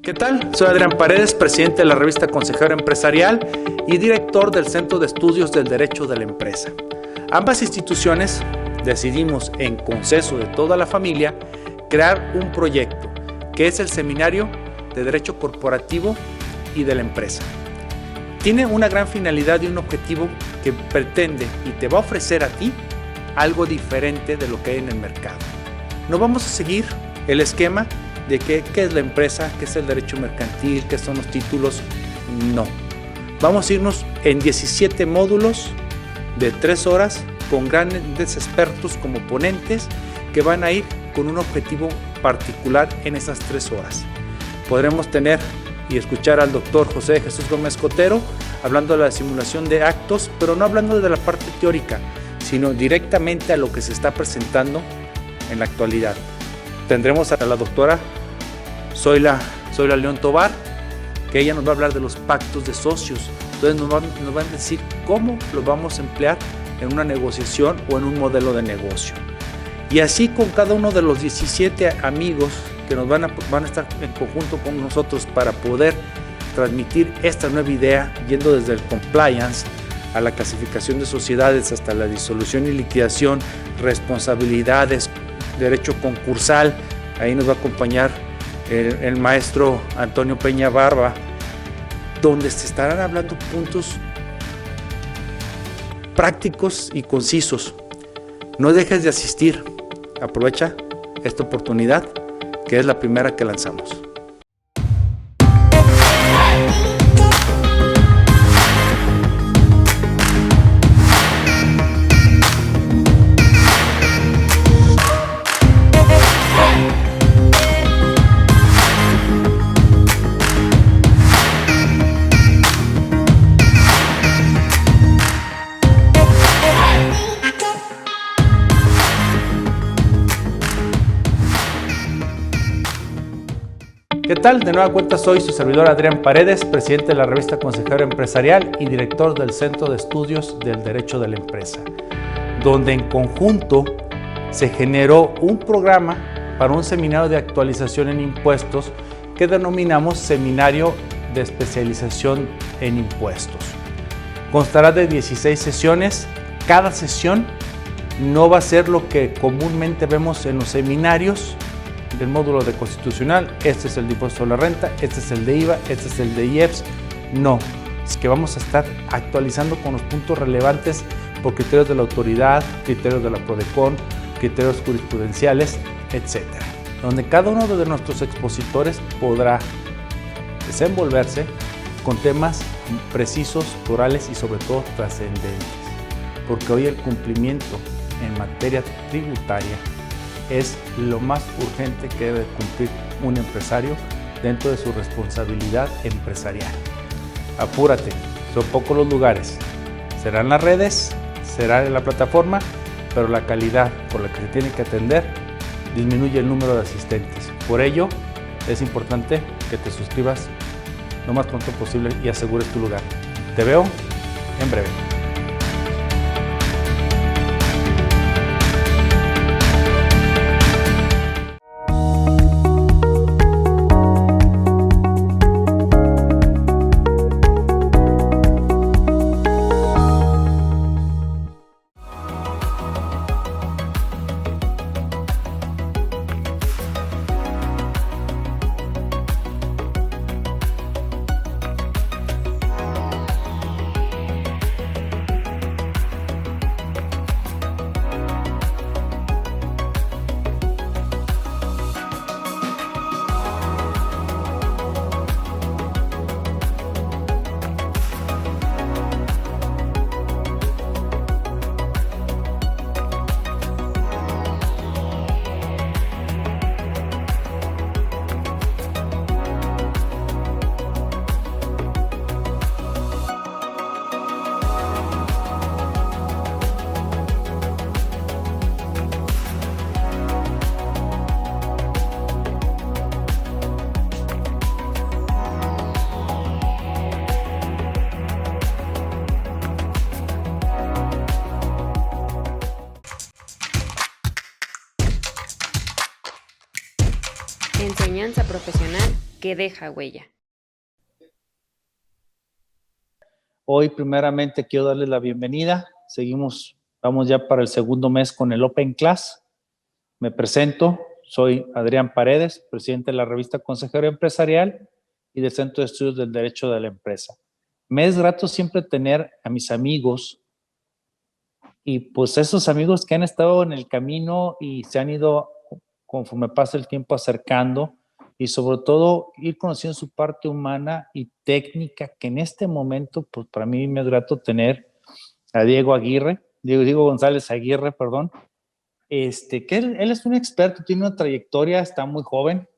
¿Qué tal? Soy Adrián Paredes, presidente de la revista Consejero Empresarial y director del Centro de Estudios del Derecho de la Empresa. Ambas instituciones decidimos, en consenso de toda la familia, crear un proyecto que es el Seminario de Derecho Corporativo y de la Empresa. Tiene una gran finalidad y un objetivo que pretende y te va a ofrecer a ti algo diferente de lo que hay en el mercado. No vamos a seguir el esquema de qué es la empresa, qué es el derecho mercantil, qué son los títulos. No. Vamos a irnos en 17 módulos de 3 horas con grandes expertos como ponentes que van a ir con un objetivo particular en esas 3 horas. Podremos tener y escuchar al doctor José Jesús Gómez Cotero hablando de la simulación de actos, pero no hablando de la parte teórica, sino directamente a lo que se está presentando en la actualidad. Tendremos a la doctora Zoila León Tobar, que ella nos va a hablar de los pactos de socios. Entonces nos van a decir cómo los vamos a emplear en una negociación o en un modelo de negocio. Y así con cada uno de los 17 amigos que nos van a estar en conjunto con nosotros para poder transmitir esta nueva idea, yendo desde el compliance a la clasificación de sociedades hasta la disolución y liquidación, responsabilidades, derecho concursal. Ahí nos va a acompañar el maestro Antonio Peña Barba, donde se estarán hablando puntos prácticos y concisos. No dejes de asistir, aprovecha esta oportunidad que es la primera que lanzamos. ¿Qué tal? De nueva cuenta soy su servidor Adrián Paredes, presidente de la revista Consejero Empresarial y director del Centro de Estudios del Derecho de la Empresa, donde en conjunto se generó un programa para un seminario de actualización en impuestos que denominamos Seminario de Especialización en Impuestos. Constará de 16 sesiones. Cada sesión no va a ser lo que comúnmente vemos en los seminarios del módulo de constitucional. Este es el de impuesto a la renta, este es el de IVA, este es el de IEPS. No, es que vamos a estar actualizando con los puntos relevantes por criterios de la autoridad, criterios de la PRODECON, criterios jurisprudenciales, etc. Donde cada uno de nuestros expositores podrá desenvolverse con temas precisos, orales y sobre todo trascendentes. Porque hoy el cumplimiento en materia tributaria es lo más urgente que debe cumplir un empresario dentro de su responsabilidad empresarial. Apúrate, son pocos los lugares. Serán las redes, será en la plataforma, pero la calidad por la que se tiene que atender disminuye el número de asistentes. Por ello, es importante que te suscribas lo más pronto posible y asegures tu lugar. Te veo en breve. Enseñanza profesional que deja huella. Hoy primeramente quiero darles la bienvenida. Vamos ya para el segundo mes con el Open Class. Me presento, soy Adrián Paredes, presidente de la revista Consejero Empresarial y del Centro de Estudios del Derecho de la Empresa. Me es grato siempre tener a mis amigos y pues esos amigos que han estado en el camino y se han ido conforme pasa el tiempo acercando y sobre todo ir conociendo su parte humana y técnica, que en este momento pues para mí me es grato tener a Diego González Aguirre, perdón, que él es un experto, tiene una trayectoria, está muy joven,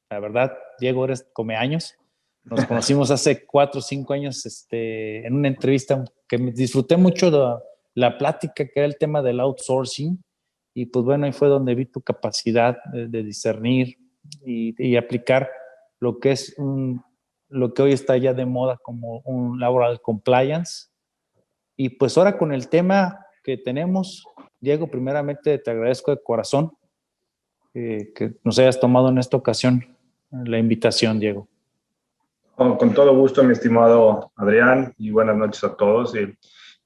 la verdad. Diego, eres come años. Nos conocimos hace 4 o 5 años en una entrevista que me disfruté mucho de la plática, que era el tema del outsourcing. Y pues bueno, ahí fue donde vi tu capacidad de discernir y aplicar lo que es lo que hoy está ya de moda como un laboral compliance. Y pues ahora con el tema que tenemos, Diego, primeramente te agradezco de corazón que nos hayas tomado en esta ocasión la invitación, Diego. Con todo gusto, mi estimado Adrián, y buenas noches a todos.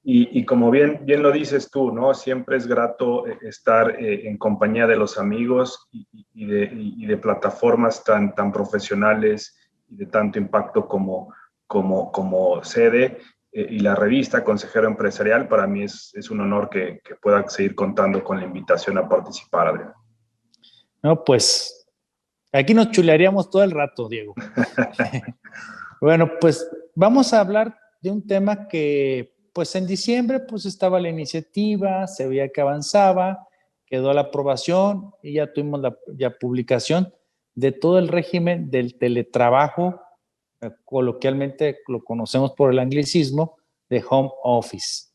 Y como bien lo dices tú, ¿no? Siempre es grato estar en compañía de los amigos y de plataformas tan profesionales y de tanto impacto como sede. Y la revista Consejero Empresarial, para mí es un honor que pueda seguir contando con la invitación a participar, Adrián. No, pues aquí nos chulearíamos todo el rato, Diego. Bueno, pues vamos a hablar de un tema que, pues en diciembre, pues estaba la iniciativa, se veía que avanzaba, quedó la aprobación y ya tuvimos la publicación de todo el régimen del teletrabajo, coloquialmente lo conocemos por el anglicismo de home office,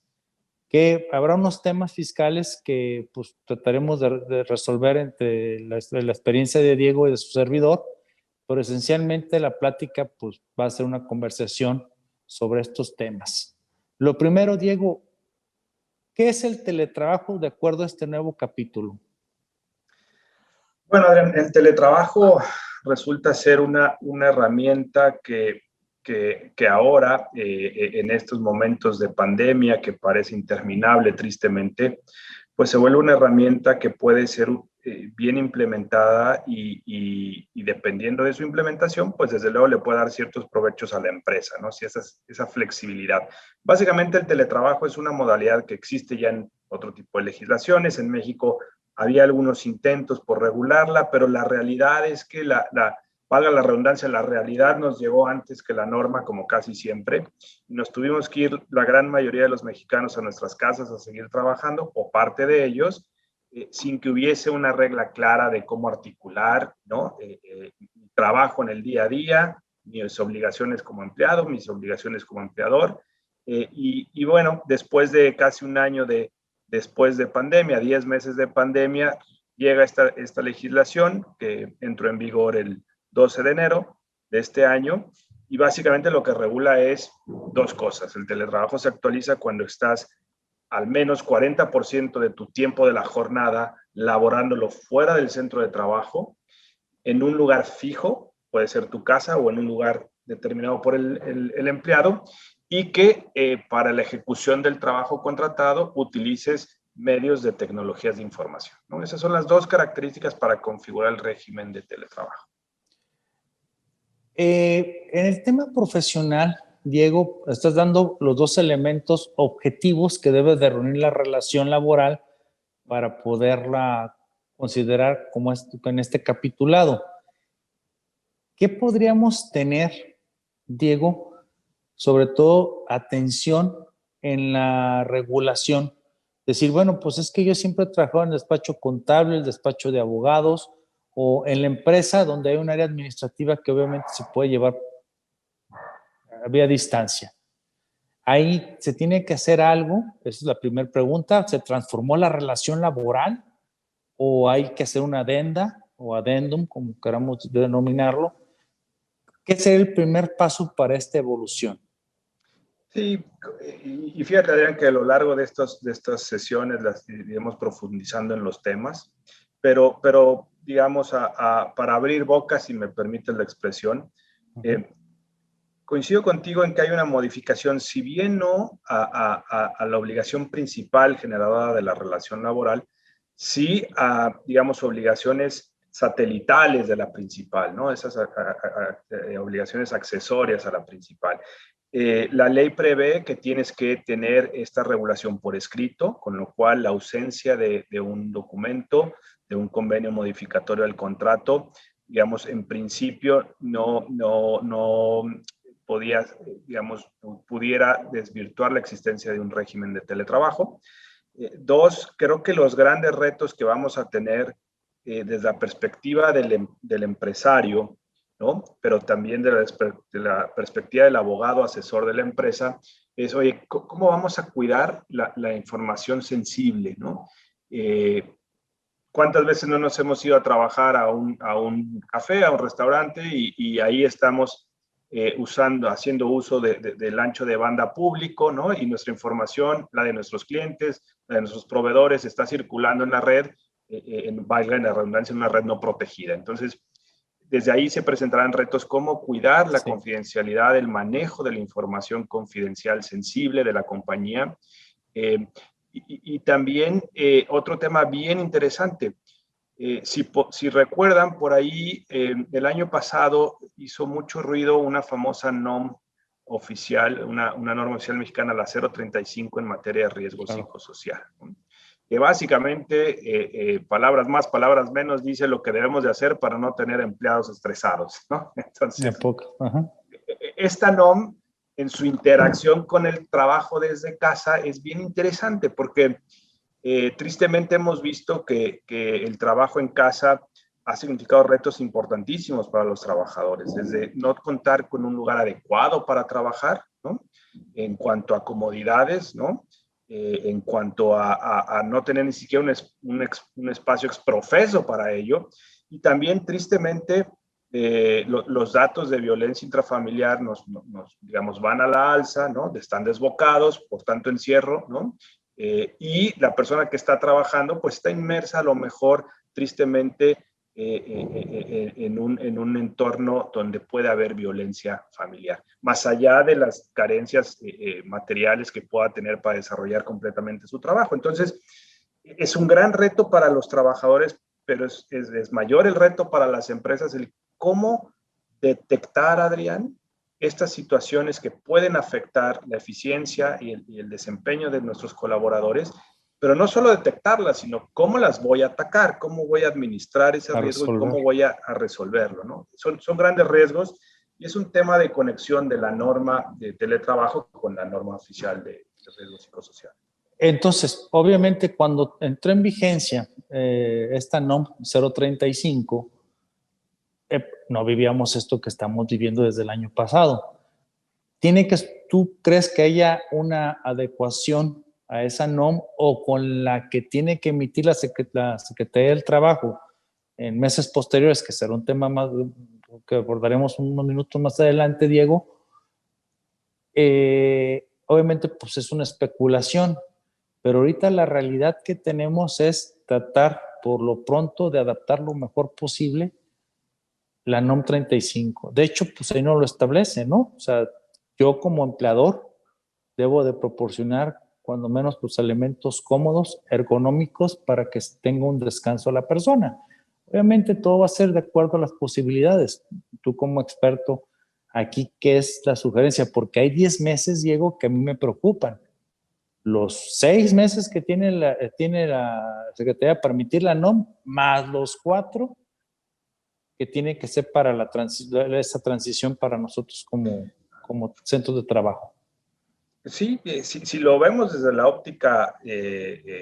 que habrá unos temas fiscales que pues trataremos de resolver entre la experiencia de Diego y de su servidor, pero esencialmente la plática pues va a ser una conversación sobre estos temas. Lo primero, Diego, ¿qué es el teletrabajo de acuerdo a este nuevo capítulo? Bueno, Adrián, el teletrabajo resulta ser una herramienta que ahora, en estos momentos de pandemia que parece interminable, tristemente, pues se vuelve una herramienta que puede ser bien implementada y dependiendo de su implementación, pues desde luego le puede dar ciertos provechos a la empresa, ¿no? Si esa flexibilidad. Básicamente el teletrabajo es una modalidad que existe ya en otro tipo de legislaciones. En México había algunos intentos por regularla, pero la realidad es que valga la redundancia, la realidad nos llegó antes que la norma, como casi siempre. Nos tuvimos que ir la gran mayoría de los mexicanos a nuestras casas a seguir trabajando, o parte de ellos, sin que hubiese una regla clara de cómo articular, ¿no? Mi trabajo en el día a día, mis obligaciones como empleado, mis obligaciones como empleador. Y bueno, después de casi un año después de pandemia, 10 meses de pandemia, llega esta legislación que entró en vigor el 12 de enero de este año, y básicamente lo que regula es 2 cosas. El teletrabajo se actualiza cuando estás al menos 40% de tu tiempo de la jornada laborándolo fuera del centro de trabajo, en un lugar fijo, puede ser tu casa o en un lugar determinado por el empleado, y que para la ejecución del trabajo contratado utilices medios de tecnologías de información, ¿no? Esas son las 2 características para configurar el régimen de teletrabajo. En el tema profesional, Diego, estás dando los 2 elementos objetivos que debe de reunir la relación laboral para poderla considerar como en este capitulado. ¿Qué podríamos tener, Diego? Sobre todo atención en la regulación. Decir, bueno, pues es que yo siempre he trabajado en el despacho contable, el despacho de abogados o en la empresa donde hay un área administrativa que obviamente se puede llevar a vía distancia. Ahí se tiene que hacer algo, esa es la primera pregunta. ¿Se transformó la relación laboral o hay que hacer una adenda o adendum, como queramos denominarlo? ¿Qué sería el primer paso para esta evolución? Sí, y fíjate, Adrián, que a lo largo de estas sesiones las iremos profundizando en los temas, pero digamos, para abrir bocas, si me permite la expresión. Coincido contigo en que hay una modificación, si bien no a la obligación principal generadora de la relación laboral, sí a, digamos, obligaciones satelitales de la principal, ¿no? Esas obligaciones accesorias a la principal. La ley prevé que tienes que tener esta regulación por escrito, con lo cual la ausencia de un documento, de un convenio modificatorio del contrato, digamos, en principio no podía, digamos, pudiera desvirtuar la existencia de un régimen de teletrabajo. Dos, creo que los grandes retos que vamos a tener desde la perspectiva del empresario, ¿no? Pero también de la perspectiva del abogado asesor de la empresa, es, oye, ¿cómo vamos a cuidar la información sensible, ¿no? ¿Cuántas veces no nos hemos ido a trabajar a un café, a un restaurante y ahí estamos haciendo uso del ancho de banda público, ¿no? Y nuestra información, la de nuestros clientes, la de nuestros proveedores, está circulando en la red, valga en la redundancia, en una red no protegida. Entonces, desde ahí se presentarán retos como cuidar la confidencialidad, el manejo de la información confidencial sensible de la compañía. Y también otro tema bien interesante. Si recuerdan, por ahí el año pasado hizo mucho ruido una famosa NOM oficial, una norma oficial mexicana, la 035 en materia de riesgo psicosocial, ¿no? Que básicamente, palabras más, palabras menos, dice lo que debemos de hacer para no tener empleados estresados, ¿no? Entonces, esta NOM, en su interacción con el trabajo desde casa, es bien interesante porque tristemente hemos visto que el trabajo en casa ha significado retos importantísimos para los trabajadores, desde no contar con un lugar adecuado para trabajar, ¿no? En cuanto a comodidades, ¿no? En cuanto a no tener ni siquiera un espacio exprofeso para ello. Y también, tristemente, los datos de violencia intrafamiliar digamos, van a la alza, ¿no? Están desbocados por tanto encierro, ¿no? Y la persona que está trabajando, pues está inmersa a lo mejor, tristemente, en un entorno donde puede haber violencia familiar, más allá de las carencias materiales que pueda tener para desarrollar completamente su trabajo. Entonces, es un gran reto para los trabajadores, pero es mayor el reto para las empresas, el cómo detectar, Adrián, estas situaciones que pueden afectar la eficiencia y el desempeño de nuestros colaboradores, pero no solo detectarlas, sino cómo las voy a atacar, cómo voy a administrar ese riesgo y cómo voy a resolverlo, ¿no? Son grandes riesgos y es un tema de conexión de la norma de teletrabajo con la norma oficial de riesgo psicosocial. Entonces, obviamente, cuando entró en vigencia esta NOM 035, no vivíamos esto que estamos viviendo desde el año pasado. ¿Tú crees que haya una adecuación a esa NOM o con la que tiene que emitir la Secretaría del Trabajo en meses posteriores, que será un tema más que abordaremos unos minutos más adelante, Diego? Obviamente, pues es una especulación, pero ahorita la realidad que tenemos es tratar por lo pronto de adaptar lo mejor posible la NOM 35. De hecho, pues ahí no lo establece, ¿no? O sea, yo como empleador debo de proporcionar cuando menos los elementos cómodos, ergonómicos, para que tenga un descanso la persona. Obviamente todo va a ser de acuerdo a las posibilidades. Tú como experto, aquí, ¿qué es la sugerencia? Porque hay 10 meses, Diego, que a mí me preocupan. Los 6 meses que tiene la Secretaría para emitir la NOM, más los 4 que tiene que ser para esa transición para nosotros como centros de trabajo. Sí, si lo vemos desde la óptica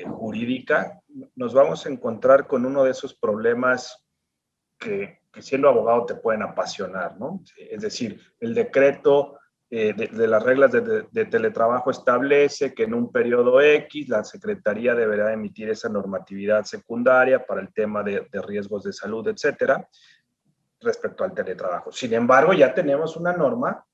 jurídica, nos vamos a encontrar con uno de esos problemas que siendo abogado te pueden apasionar, ¿no? Es decir, el decreto de las reglas de teletrabajo establece que en un periodo X la Secretaría deberá emitir esa normatividad secundaria para el tema de riesgos de salud, etcétera, respecto al teletrabajo. Sin embargo, ya tenemos una norma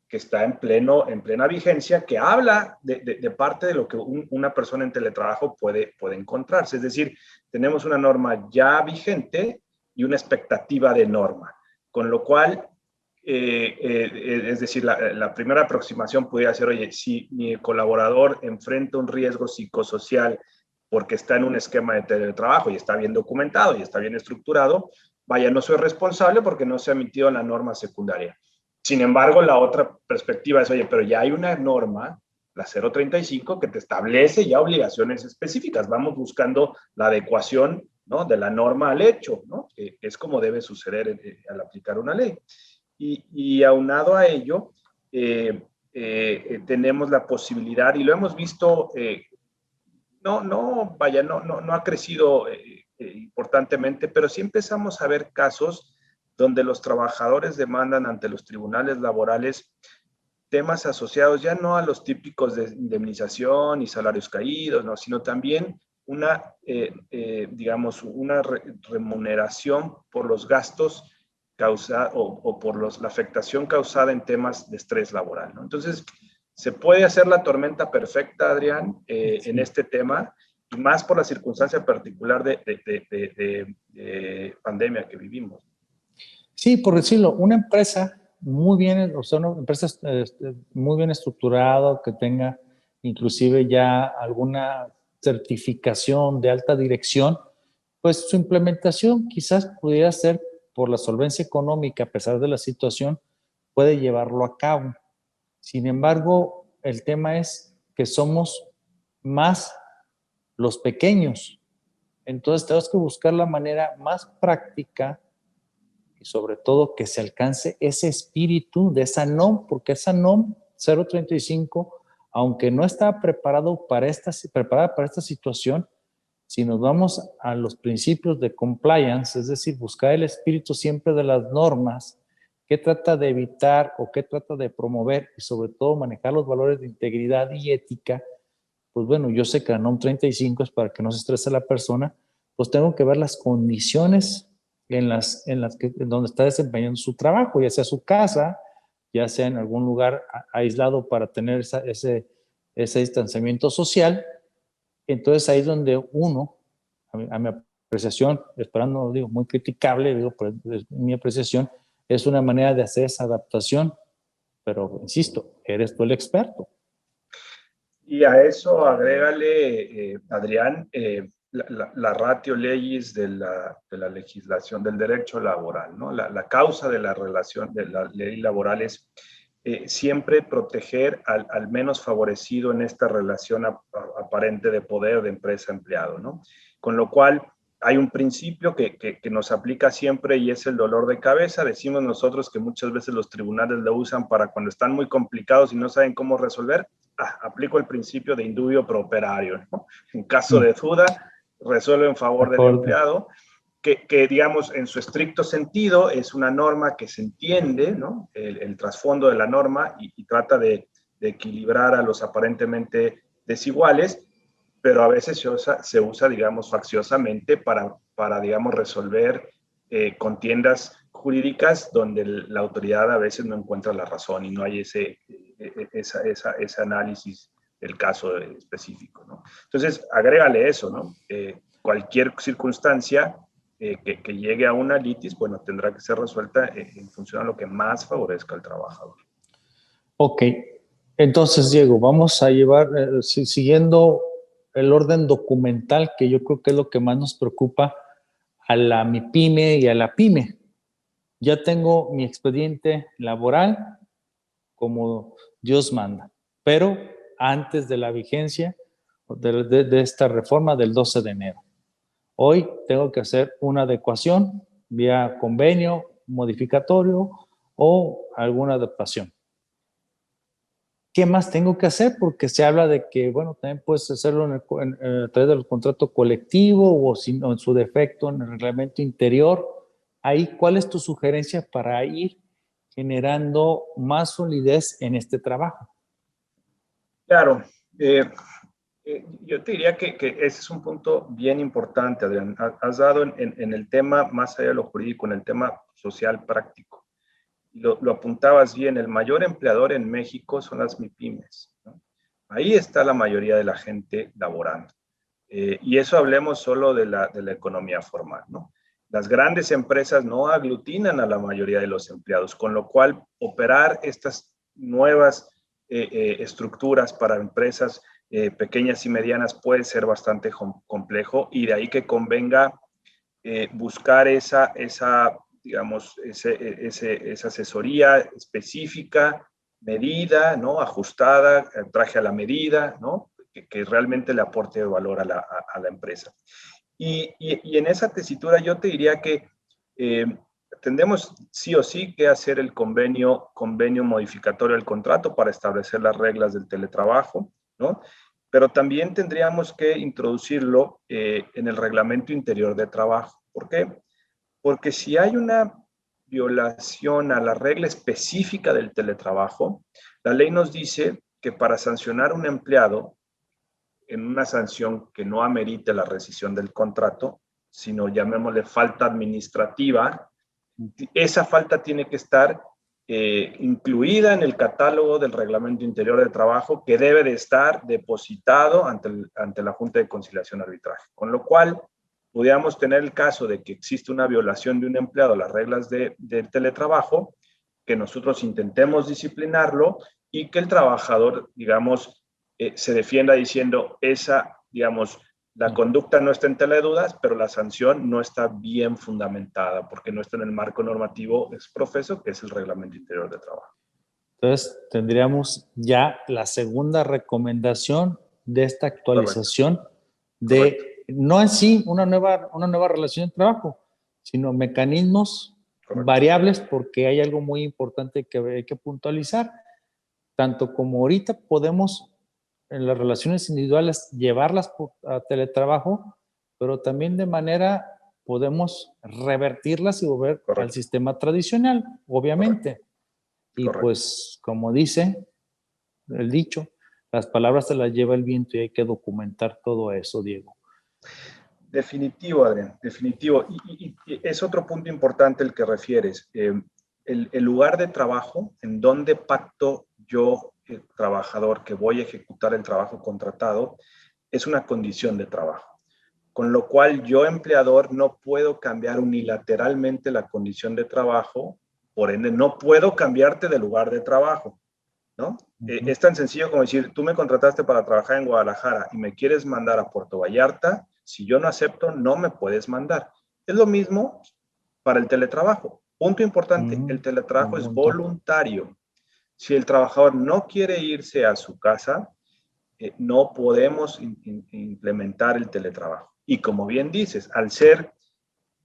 que está en plena vigencia, que habla de parte de lo que una persona en teletrabajo puede encontrarse. Es decir, tenemos una norma ya vigente y una expectativa de norma. Con lo cual, es decir, la primera aproximación podría ser, oye, si mi colaborador enfrenta un riesgo psicosocial porque está en un esquema de teletrabajo y está bien documentado y está bien estructurado, vaya, no soy responsable porque no se ha emitido la norma secundaria. Sin embargo, la otra perspectiva es, oye, pero ya hay una norma, la 035, que te establece ya obligaciones específicas. Vamos buscando la adecuación, ¿no?, de la norma al hecho, ¿no?, que es como debe suceder al aplicar una ley. Y aunado a ello, tenemos la posibilidad, y lo hemos visto, no ha crecido importantemente, pero sí empezamos a ver casos donde los trabajadores demandan ante los tribunales laborales temas asociados ya no a los típicos de indemnización y salarios caídos, ¿no?, sino también digamos, una remuneración por los gastos o por la afectación causada en temas de estrés laboral, ¿no? Entonces, se puede hacer la tormenta perfecta, Adrián, sí, en este tema, y más por la circunstancia particular de pandemia que vivimos. Sí, por decirlo, una empresa muy bien, o sea, una empresa muy bien estructurada, que tenga inclusive ya alguna certificación de alta dirección, pues su implementación quizás pudiera ser por la solvencia económica, a pesar de la situación, puede llevarlo a cabo. Sin embargo, el tema es que somos más los pequeños. Entonces tenemos que buscar la manera más práctica y sobre todo que se alcance ese espíritu de esa NOM, porque esa NOM 035, aunque no está preparada para esta situación, si nos vamos a los principios de compliance, es decir, buscar el espíritu siempre de las normas, qué trata de evitar o qué trata de promover y sobre todo manejar los valores de integridad y ética, pues bueno, yo sé que la NOM 35 es para que no se estrese la persona, pues tengo que ver las condiciones donde está desempeñando su trabajo, ya sea su casa, ya sea en algún lugar aislado para tener ese distanciamiento social. Entonces ahí es donde uno, a mi apreciación, esperando, digo, muy criticable, digo, pero mi apreciación, es una manera de hacer esa adaptación, pero insisto, eres tú el experto. Y a eso agrégale, Adrián, la ratio legis de la legislación del derecho laboral, ¿no? La causa de la relación de la ley laboral es siempre proteger al menos favorecido en esta relación aparente de poder de empresa-empleado, ¿no? Con lo cual, hay un principio que nos aplica siempre y es el dolor de cabeza. Decimos nosotros que muchas veces los tribunales lo usan para cuando están muy complicados y no saben cómo resolver. Aplico el principio de indubio pro operario, ¿no? En caso de duda, resuelve en favor del empleado, que digamos en su estricto sentido es una norma que se entiende, ¿no?, el trasfondo de la norma y trata de equilibrar a los aparentemente desiguales, pero a veces se usa, digamos, facciosamente para digamos, resolver contiendas jurídicas donde la autoridad a veces no encuentra la razón y no hay ese análisis del caso específico, ¿no? Entonces, agrégale eso, ¿no? Cualquier circunstancia que llegue a una litis, bueno, tendrá que ser resuelta en función a lo que más favorezca al trabajador. Ok, entonces, Diego, vamos a llevar, siguiendo el orden documental, que yo creo que es lo que más nos preocupa a la MIPYME y a la PYME. Ya tengo mi expediente laboral como Dios manda, pero antes de la vigencia de esta reforma del 12 de enero. Hoy tengo que hacer una adecuación vía convenio modificatorio o alguna adaptación. ¿Qué más tengo que hacer? Porque se habla de que, bueno, también puedes hacerlo a través del contrato colectivo o en su defecto en el reglamento interior. Ahí, ¿cuál es tu sugerencia para ir generando más solidez en este trabajo? Claro, yo te diría que ese es un punto bien importante, Adrián. Has dado en el tema, más allá de lo jurídico, en el tema social práctico. Lo apuntabas bien, el mayor empleador en México son las MIPYMES, ¿no? Ahí está la mayoría de la gente laborando. Y eso hablemos solo de la economía formal, ¿no? Las grandes empresas no aglutinan a la mayoría de los empleados, con lo cual operar estas nuevas estructuras para empresas pequeñas y medianas puede ser bastante complejo, y de ahí que convenga buscar esa digamos, esa asesoría específica, medida, ¿no? Ajustada, traje a la medida, ¿no? Que realmente le aporte valor a la empresa. Y en esa tesitura yo te diría que tendremos sí o sí que hacer el convenio modificatorio del contrato para establecer las reglas del teletrabajo, ¿no? Pero también tendríamos que introducirlo en el reglamento interior de trabajo. ¿Por qué? Porque si hay una violación a la regla específica del teletrabajo, la ley nos dice que para sancionar a un empleado en una sanción que no amerite la rescisión del contrato, sino llamémosle falta administrativa, esa falta tiene que estar incluida en el catálogo del reglamento interior de trabajo, que debe de estar depositado ante la Junta de Conciliación y Arbitraje. Con lo cual, pudiéramos tener el caso de que existe una violación de un empleado a las reglas del teletrabajo, que nosotros intentemos disciplinarlo y que el trabajador, digamos, se defienda diciendo digamos, la conducta no está en tela de dudas, pero la sanción no está bien fundamentada porque no está en el marco normativo exprofeso, que es el Reglamento Interior de Trabajo. Entonces, tendríamos ya la segunda recomendación de esta actualización. Correcto. No en sí una nueva relación de trabajo, sino mecanismos variables, porque hay algo muy importante que hay que puntualizar. Tanto como ahorita podemos en las relaciones individuales llevarlas a teletrabajo, pero también de manera podemos revertirlas y volver al sistema tradicional, obviamente. Y pues, como dice el dicho, las palabras se las lleva el viento y hay que documentar todo eso, Diego. Definitivo, Adrián, definitivo. Y es otro punto importante el que refieres. El lugar de trabajo en donde pacto yo, el trabajador, que voy a ejecutar el trabajo contratado, es una condición de trabajo. Con lo cual yo, empleador, no puedo cambiar unilateralmente la condición de trabajo, por ende no puedo cambiarte de lugar de trabajo, ¿no? Es tan sencillo como decir, tú me contrataste para trabajar en Guadalajara y me quieres mandar a Puerto Vallarta. Si yo no acepto, no me puedes mandar. Es lo mismo para el teletrabajo. Punto importante, el teletrabajo es voluntario. Si el trabajador no quiere irse a su casa, no podemos implementar el teletrabajo. Y como bien dices, al ser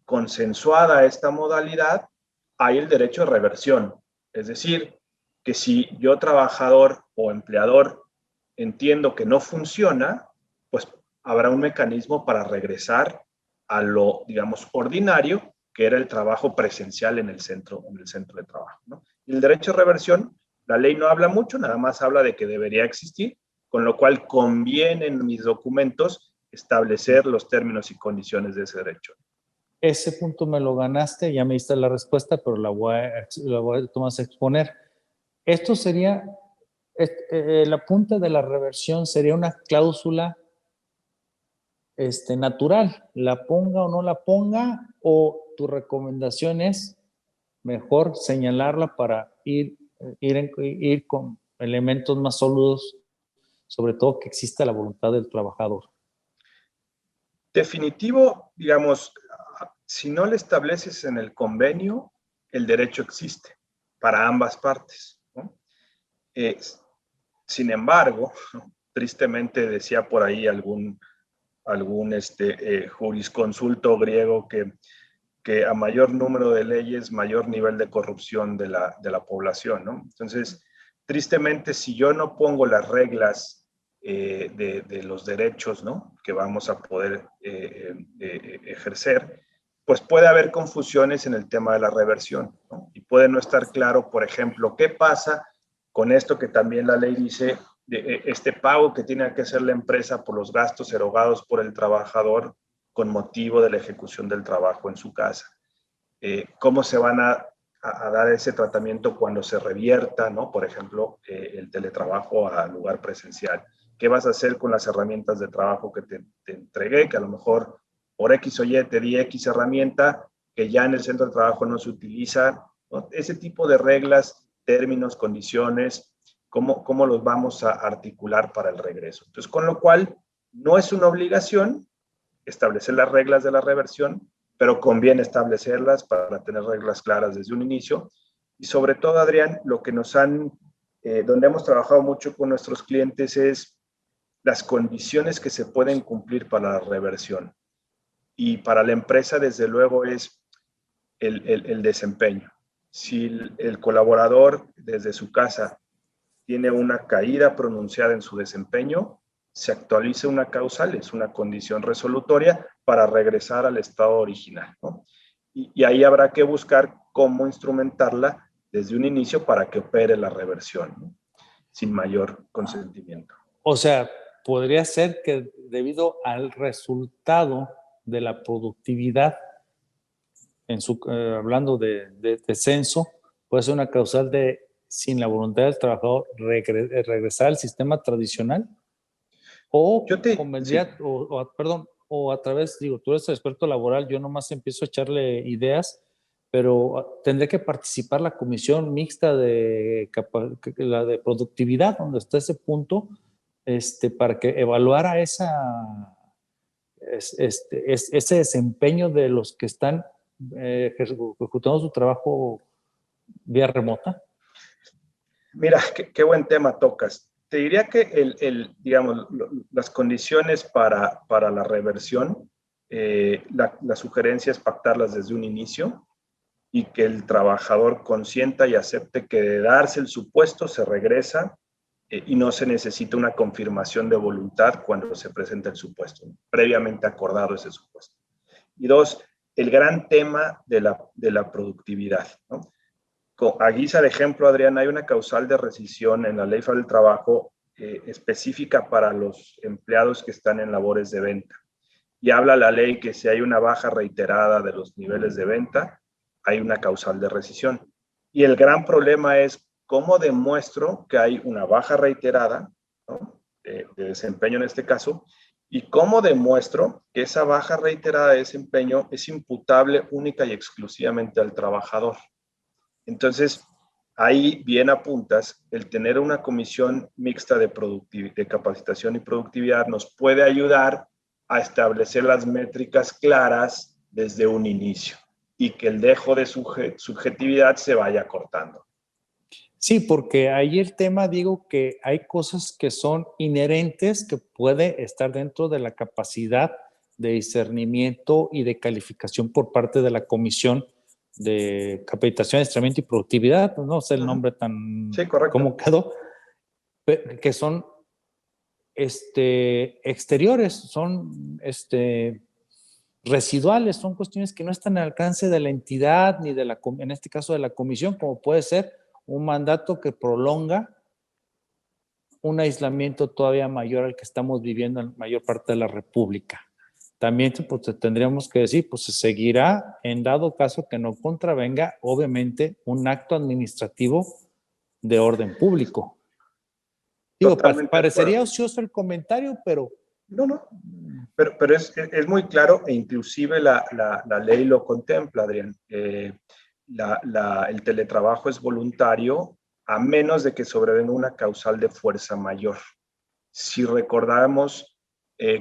consensuada esta modalidad, hay el derecho de reversión. Es decir, que si yo, trabajador o empleador, entiendo que no funciona, pues habrá un mecanismo para regresar a lo, digamos, ordinario, que era el trabajo presencial en el centro de trabajo, ¿no? Y el derecho de reversión, la ley no habla mucho, nada más habla de que debería existir, con lo cual conviene en mis documentos establecer los términos y condiciones de ese derecho. Ese punto me lo ganaste, ya me diste la respuesta, pero la voy a tomar a exponer. Esto sería, la punta de la reversión sería una cláusula natural, la ponga o no la ponga, o tu recomendación es mejor señalarla para ir con elementos más sólidos, sobre todo que exista la voluntad del trabajador. Definitivo, digamos, si no le estableces en el convenio, el derecho existe para ambas partes, ¿no? Sin embargo, tristemente decía por ahí algún jurisconsulto griego que a mayor número de leyes, mayor nivel de corrupción de la población, ¿no? Entonces, tristemente, si yo no pongo las reglas de los derechos, ¿no?, que vamos a poder ejercer, pues puede haber confusiones en el tema de la reversión, ¿no? Y puede no estar claro, por ejemplo, qué pasa con esto que también la ley dice, de este pago que tiene que hacer la empresa por los gastos erogados por el trabajador con motivo de la ejecución del trabajo en su casa. ¿Cómo se van a dar ese tratamiento cuando se revierta, ¿no?, por ejemplo, el teletrabajo al lugar presencial? ¿Qué vas a hacer con las herramientas de trabajo que te entregué? Que a lo mejor por X o Y te di X herramienta, que ya en el centro de trabajo no se utiliza, ¿no? Ese tipo de reglas, términos, condiciones, cómo los vamos a articular para el regreso. Entonces, con lo cual, no es una obligación establecer las reglas de la reversión, pero conviene establecerlas para tener reglas claras desde un inicio. Y sobre todo, Adrián, lo que donde hemos trabajado mucho con nuestros clientes es las condiciones que se pueden cumplir para la reversión. Y para la empresa, desde luego, es el desempeño. Si el colaborador desde su casa tiene una caída pronunciada en su desempeño, se actualiza una causal, es una condición resolutoria para regresar al estado original, ¿no? Y ahí habrá que buscar cómo instrumentarla desde un inicio para que opere la reversión, ¿no? Sin mayor consentimiento. O sea, podría ser que debido al resultado de la productividad, hablando de descenso, puede ser una causal de, sin la voluntad del trabajador, regresar al sistema tradicional. O convendría, sí. o a través, digo, tú eres experto laboral, yo nomás empiezo a echarle ideas, pero tendría que participar la comisión mixta la de productividad, donde está ese punto, para que evaluara ese desempeño de los que están ejecutando su trabajo vía remota. Mira, qué buen tema tocas. Te diría que digamos, las condiciones para la reversión, la sugerencia es pactarlas desde un inicio y que el trabajador consienta y acepte que de darse el supuesto se regresa y no se necesita una confirmación de voluntad cuando se presenta el supuesto, ¿no? Previamente acordado ese supuesto. Y dos, el gran tema de la productividad, ¿no? A guisa de ejemplo, Adrián, hay una causal de rescisión en la Ley Federal del Trabajo específica para los empleados que están en labores de venta. Y habla la ley que si hay una baja reiterada de los niveles de venta, hay una causal de rescisión. Y el gran problema es cómo demuestro que hay una baja reiterada, ¿no? de desempeño en este caso, y cómo demuestro que esa baja reiterada de desempeño es imputable única y exclusivamente al trabajador. Entonces, ahí bien apuntas, el tener una comisión mixta de capacitación y productividad nos puede ayudar a establecer las métricas claras desde un inicio y que el dejo de subjetividad se vaya cortando. Sí, porque ahí el tema, digo que hay cosas que son inherentes que puede estar dentro de la capacidad de discernimiento y de calificación por parte de la comisión de capacitación, entrenamiento y productividad, no sé el nombre tan sí, correcto. cómo quedó, que son exteriores, son residuales, son cuestiones que no están al alcance de la entidad ni de en este caso de la comisión, como puede ser un mandato que prolonga un aislamiento todavía mayor al que estamos viviendo en la mayor parte de la República. También pues, tendríamos que decir, pues se seguirá en dado caso que no contravenga, obviamente, un acto administrativo de orden público. Digo, parecería ocioso el comentario, pero... No. Pero es muy claro e inclusive la ley lo contempla, Adrián. El teletrabajo es voluntario a menos de que sobrevenga una causal de fuerza mayor. Si recordamos,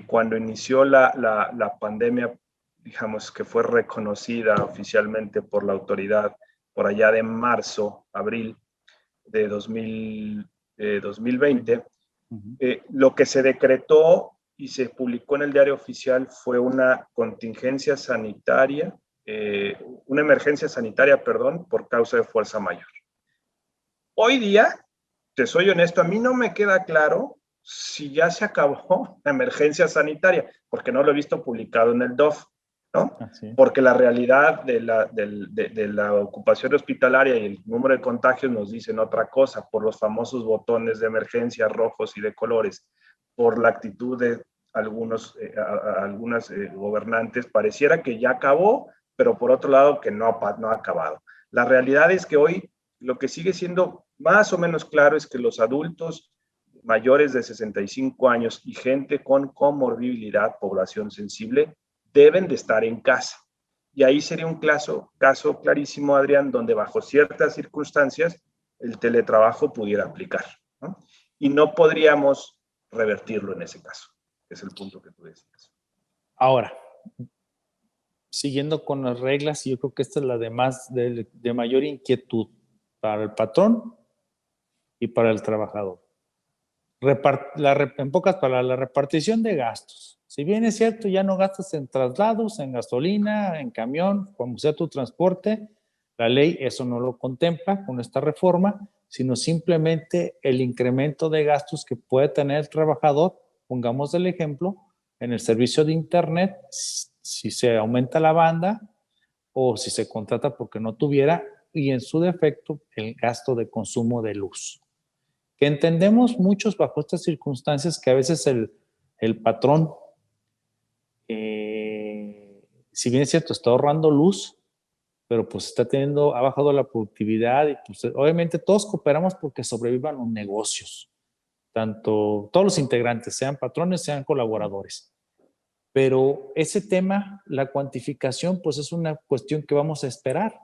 cuando inició la pandemia, digamos que fue reconocida oficialmente por la autoridad por allá de marzo, abril de 2020, lo que se decretó y se publicó en el diario oficial fue una contingencia sanitaria, una emergencia sanitaria, perdón, por causa de fuerza mayor. Hoy día, te soy honesto, a mí no me queda claro si ya se acabó la emergencia sanitaria, porque no lo he visto publicado en el DOF, ¿no? Sí. Porque la realidad de la ocupación hospitalaria y el número de contagios nos dicen otra cosa, por los famosos botones de emergencia rojos y de colores, por la actitud de algunas gobernantes, pareciera que ya acabó, pero por otro lado que no ha acabado. La realidad es que hoy lo que sigue siendo más o menos claro es que los adultos mayores de 65 años y gente con comorbilidad, población sensible, deben de estar en casa. Y ahí sería un caso clarísimo, Adrián, donde bajo ciertas circunstancias el teletrabajo pudiera aplicar, ¿no? Y no podríamos revertirlo en ese caso. Es el punto que tú decías. Ahora, siguiendo con las reglas, yo creo que esta es la de mayor inquietud para el patrón y para el trabajador. En pocas palabras, la repartición de gastos. Si bien es cierto, ya no gastas en traslados, en gasolina, en camión, como sea tu transporte, la ley eso no lo contempla con esta reforma, sino simplemente el incremento de gastos que puede tener el trabajador. Pongamos el ejemplo, en el servicio de Internet, si se aumenta la banda o si se contrata porque no tuviera, y en su defecto, el gasto de consumo de luz. Que entendemos muchos bajo estas circunstancias que a veces el patrón, si bien es cierto, está ahorrando luz, pero pues ha bajado la productividad y pues obviamente todos cooperamos porque sobrevivan los negocios, tanto todos los integrantes, sean patrones, sean colaboradores. Pero ese tema, la cuantificación, pues es una cuestión que vamos a esperar,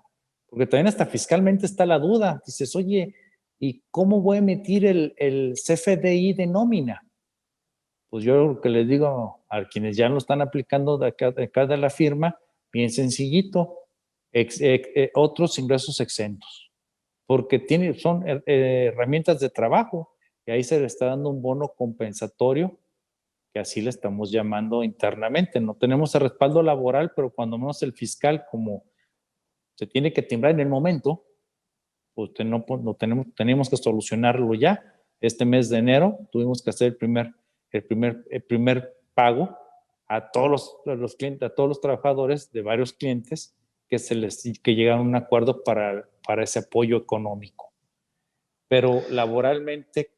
porque también hasta fiscalmente está la duda. Dices, oye, ¿y cómo voy a emitir el CFDI de nómina? Pues yo lo que les digo a quienes ya lo están aplicando de acá de la firma, bien sencillito, otros ingresos exentos, porque son herramientas de trabajo y ahí se le está dando un bono compensatorio, que así le estamos llamando internamente. No tenemos el respaldo laboral, pero cuando menos el fiscal, como se tiene que timbrar en el momento, pues no tenemos que solucionarlo ya. Este mes de enero tuvimos que hacer el primer pago a todos los clientes, a todos los trabajadores de varios clientes que llegaron a un acuerdo para ese apoyo económico. Pero laboralmente,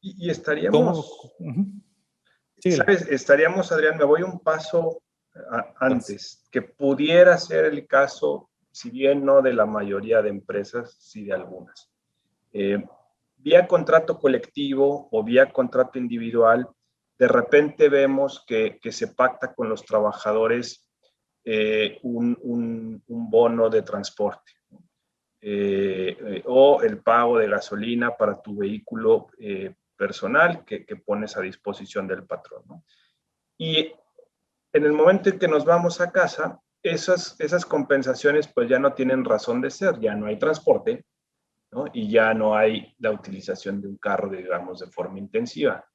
Y estaríamos, Síguele. ¿sabes? Estaríamos, Adrián, me voy un paso antes, que pudiera ser el caso, si bien no de la mayoría de empresas, sí de algunas. Vía contrato colectivo o vía contrato individual, de repente vemos que se pacta con los trabajadores un bono de transporte o el pago de gasolina para tu vehículo personal que pones a disposición del patrón, ¿no? Y en el momento en que nos vamos a casa, esas compensaciones pues ya no tienen razón de ser, ya no hay transporte, ¿no? Y ya no hay la utilización de un carro, digamos, de forma intensiva.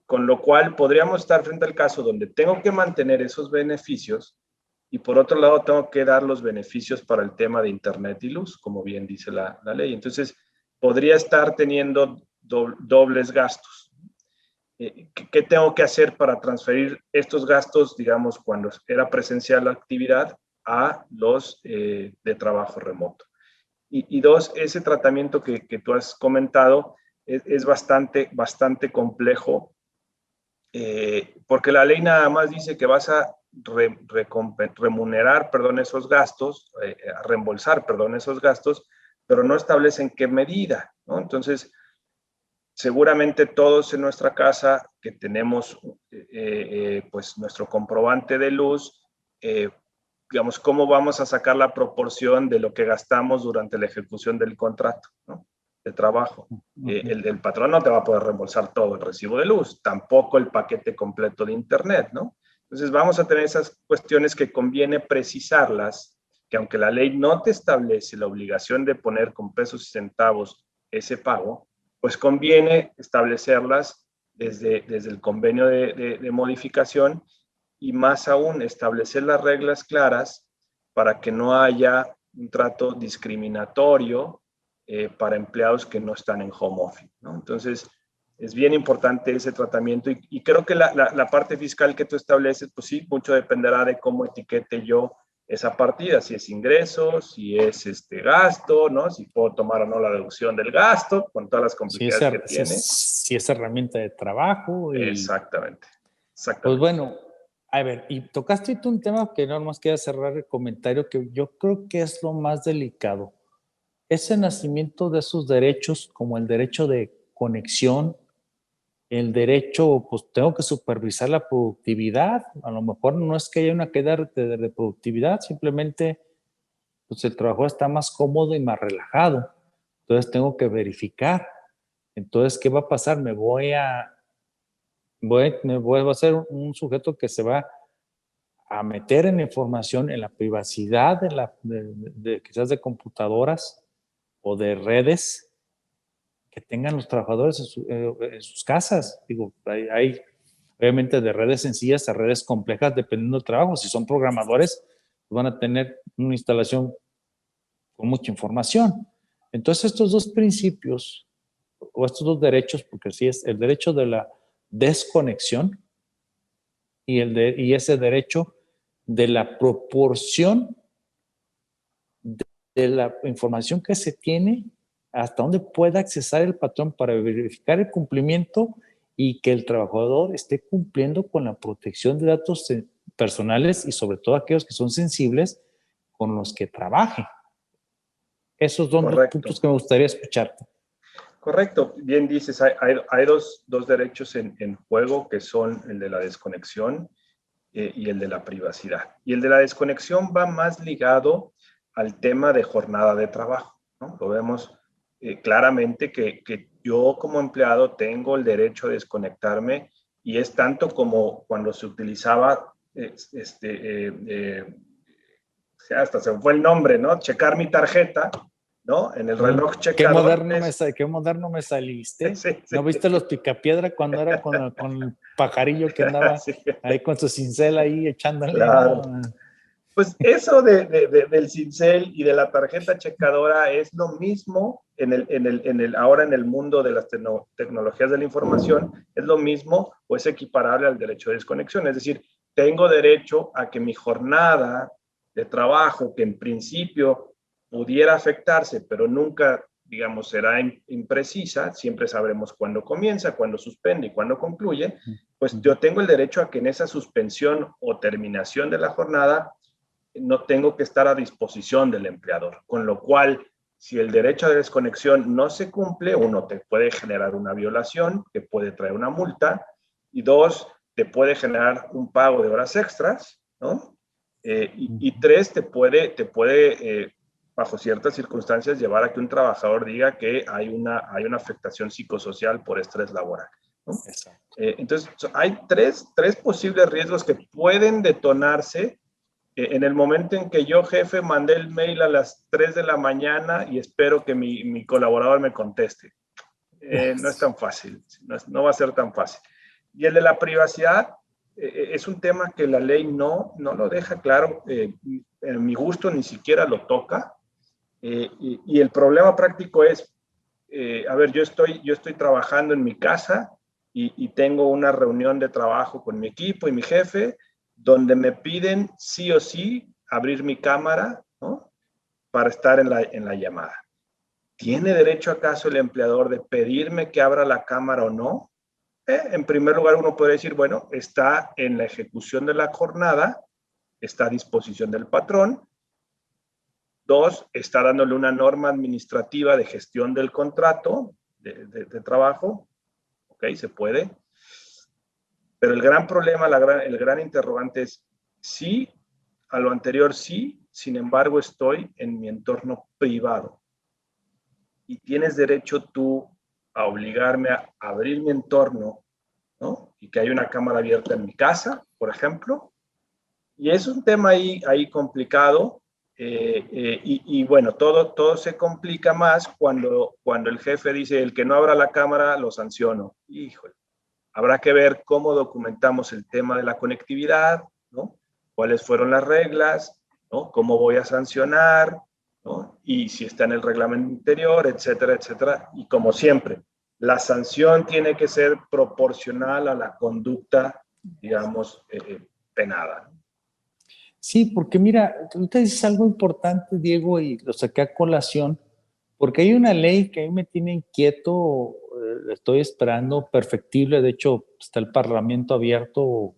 Con lo cual podríamos estar frente al caso donde tengo que mantener esos beneficios y por otro lado tengo que dar los beneficios para el tema de Internet y luz, como bien dice la ley. Entonces, podría estar teniendo dobles gastos. ¿Qué tengo que hacer para transferir estos gastos, digamos, cuando era presencial la actividad, a los de trabajo remoto? Y dos, ese tratamiento que tú has comentado es bastante complejo, porque la ley nada más dice que vas a remunerar, esos gastos, a reembolsar, esos gastos, pero no establece en qué medida, ¿no? Entonces, seguramente todos en nuestra casa que tenemos pues nuestro comprobante de luz, digamos, cómo vamos a sacar la proporción de lo que gastamos durante la ejecución del contrato, ¿no?, de trabajo. El patrón no te va a poder reembolsar todo el recibo de luz, tampoco el paquete completo de Internet, ¿no? Entonces vamos a tener esas cuestiones que conviene precisarlas, que aunque la ley no te establece la obligación de poner con pesos y centavos ese pago, pues conviene establecerlas desde el convenio de modificación y más aún establecer las reglas claras para que no haya un trato discriminatorio para empleados que no están en home office, ¿no? Entonces, es bien importante ese tratamiento y creo que la parte fiscal que tú estableces, pues sí, mucho dependerá de cómo etiquete yo esa partida, si es ingreso, si es gasto, ¿no? Si puedo tomar o no la deducción del gasto, con todas las complicaciones que tiene. Si es herramienta de trabajo. Exactamente. Pues bueno, a ver, y tocaste tú un tema que nada más quería cerrar el comentario, que yo creo que es lo más delicado. Ese nacimiento de esos derechos, como el derecho de conexión, el derecho, pues tengo que supervisar la productividad. A lo mejor no es que haya una caída de productividad, simplemente pues el trabajador está más cómodo y más relajado. Entonces tengo que verificar. Entonces, ¿qué va a pasar? Va a ser un sujeto que se va a meter en información, en la privacidad quizás de computadoras o de redes que tengan los trabajadores en sus casas. Digo, hay obviamente de redes sencillas a redes complejas dependiendo del trabajo. Si son programadores, van a tener una instalación con mucha información. Entonces, estos dos principios o estos dos derechos, porque sí es el derecho de la desconexión y ese derecho de la proporción de la información que se tiene hasta dónde pueda accesar el patrón para verificar el cumplimiento y que el trabajador esté cumpliendo con la protección de datos personales y sobre todo aquellos que son sensibles con los que trabaje. Esos son dos puntos que me gustaría escucharte. Correcto, bien dices, hay dos derechos en juego que son el de la desconexión y el de la privacidad. Y el de la desconexión va más ligado al tema de jornada de trabajo, ¿no? Lo vemos claramente que yo como empleado tengo el derecho a desconectarme y es tanto como cuando se utilizaba, hasta se me fue el nombre, ¿no? Checar mi tarjeta, ¿no? En el reloj checador. Qué moderno me saliste. Sí, sí. ¿No viste los Picapiedra cuando era con el pajarillo que andaba sí, ahí con su cincel ahí echándole? Claro. ¿No? Pues eso del cincel y de la tarjeta checadora es lo mismo ahora en el mundo de las tecnologías de la información, es lo mismo o es equiparable al derecho de desconexión. Es decir, tengo derecho a que mi jornada de trabajo, que en principio pudiera afectarse, pero nunca, digamos, será imprecisa, siempre sabremos cuándo comienza, cuándo suspende y cuándo concluye, pues yo tengo el derecho a que en esa suspensión o terminación de la jornada no tengo que estar a disposición del empleador, con lo cual, si el derecho de desconexión no se cumple, uno, te puede generar una violación, que puede traer una multa, y dos, te puede generar un pago de horas extras, ¿no? Y tres, te puede bajo ciertas circunstancias, llevar a que un trabajador diga que hay una afectación psicosocial por estrés laboral, ¿no? Entonces, hay tres posibles riesgos que pueden detonarse en el momento en que yo, jefe, mandé el mail a las 3 de la mañana y espero que mi colaborador me conteste. No es tan fácil, no va a ser tan fácil. Y el de la privacidad es un tema que la ley no lo deja claro, en mi gusto ni siquiera lo toca. Y el problema práctico es, a ver, yo estoy trabajando en mi casa y tengo una reunión de trabajo con mi equipo y mi jefe, donde me piden sí o sí abrir mi cámara, ¿no? Para estar en la llamada. ¿Tiene derecho acaso el empleador de pedirme que abra la cámara o no? En primer lugar, uno puede decir, bueno, está en la ejecución de la jornada, está a disposición del patrón. Dos, está dándole una norma administrativa de gestión del contrato de trabajo. Ok, se puede. Pero el gran problema, el gran interrogante es, sí, a lo anterior sí, sin embargo estoy en mi entorno privado. Y tienes derecho tú a obligarme a abrir mi entorno, ¿no? Y que haya una cámara abierta en mi casa, por ejemplo. Y es un tema ahí complicado. Y bueno, todo se complica más cuando el jefe dice, el que no abra la cámara lo sanciono. Híjole. Habrá que ver cómo documentamos el tema de la conectividad, ¿no? Cuáles fueron las reglas, ¿no? Cómo voy a sancionar, ¿no? Y si está en el reglamento interior, etcétera, etcétera. Y como siempre, la sanción tiene que ser proporcional a la conducta, digamos, penada. Sí, porque mira, ahorita dices algo importante, Diego, y lo saqué a colación, porque hay una ley que a mí me tiene inquieto, estoy esperando perfectible, de hecho está el Parlamento abierto,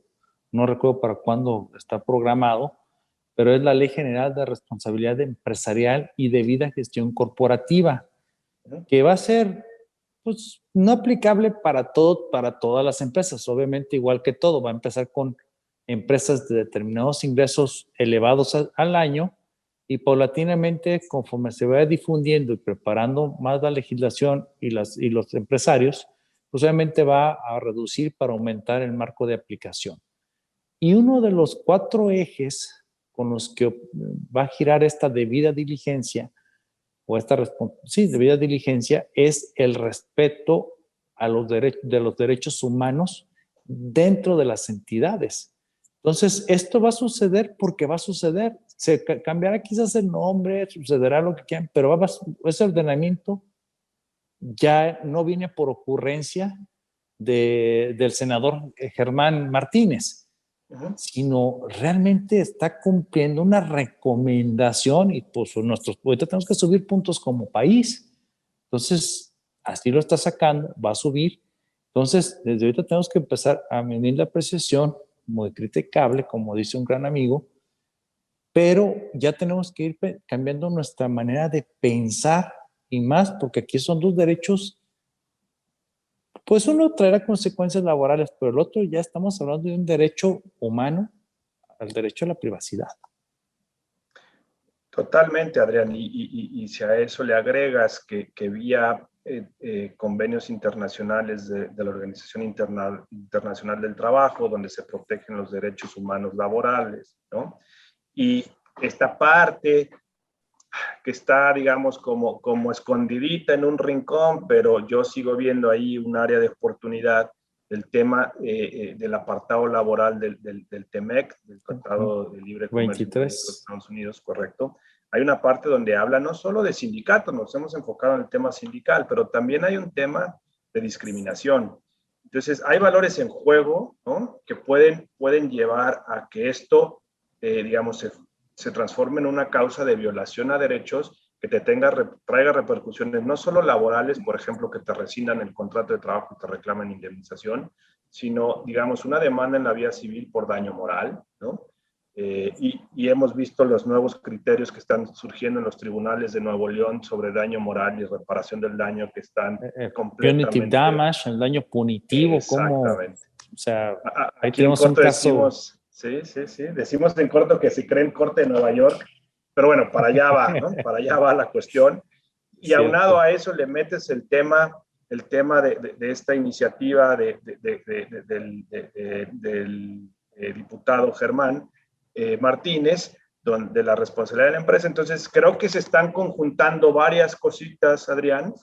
no recuerdo para cuándo está programado, pero es la Ley General de Responsabilidad Empresarial y Debida Gestión Corporativa, que va a ser pues no aplicable para todo, para todas las empresas. Obviamente, igual que todo, va a empezar con empresas de determinados ingresos elevados al año y paulatinamente, conforme se vaya difundiendo y preparando más la legislación y los empresarios, pues obviamente va a reducir para aumentar el marco de aplicación. Y uno de los 4 ejes con los que va a girar esta debida diligencia o esta debida diligencia es el respeto a los de los derechos humanos dentro de las entidades. Entonces, esto va a suceder porque va a suceder. Se cambiará quizás el nombre, sucederá lo que quieran, pero ese ordenamiento ya no viene por ocurrencia del senador Germán Martínez, sino realmente está cumpliendo una recomendación y pues ahorita tenemos que subir puntos como país. Entonces, así lo está sacando, va a subir. Entonces, desde ahorita tenemos que empezar a medir la apreciación muy criticable, como dice un gran amigo, pero ya tenemos que ir cambiando nuestra manera de pensar y más, porque aquí son 2 derechos, pues uno traerá consecuencias laborales, pero el otro ya estamos hablando de un derecho humano, al derecho a la privacidad. Totalmente, Adrián, y si a eso le agregas que vía convenios internacionales de la Organización Internacional del Trabajo, donde se protegen los derechos humanos laborales, ¿no? Y esta parte que está, digamos, como escondidita en un rincón, pero yo sigo viendo ahí un área de oportunidad, el tema del apartado laboral del TEMEC, del Tratado de Libre Comercio 23. de los Estados Unidos, correcto. Hay una parte donde habla no solo de sindicatos, nos hemos enfocado en el tema sindical, pero también hay un tema de discriminación. Entonces, hay valores en juego, ¿no?, que pueden llevar a que esto, digamos, se transforme en una causa de violación a derechos que traiga repercusiones no solo laborales, por ejemplo, que te rescindan el contrato de trabajo y te reclamen indemnización, sino, digamos, una demanda en la vía civil por daño moral, ¿no? Y hemos visto los nuevos criterios que están surgiendo en los tribunales de Nuevo León sobre daño moral y reparación del daño que están completamente... Punitive damage, el daño punitivo, exactamente. O sea, ahí Aquí en tenemos un corto caso... decimos... Sí. Decimos en corto que se cree en corte de Nueva York, pero bueno, para allá va, ¿no? Para allá va la cuestión. Y Cierto. Aunado a eso le metes el tema de esta iniciativa del diputado Germán Martínez, de la responsabilidad de la empresa. Entonces, creo que se están conjuntando varias cositas, Adrián,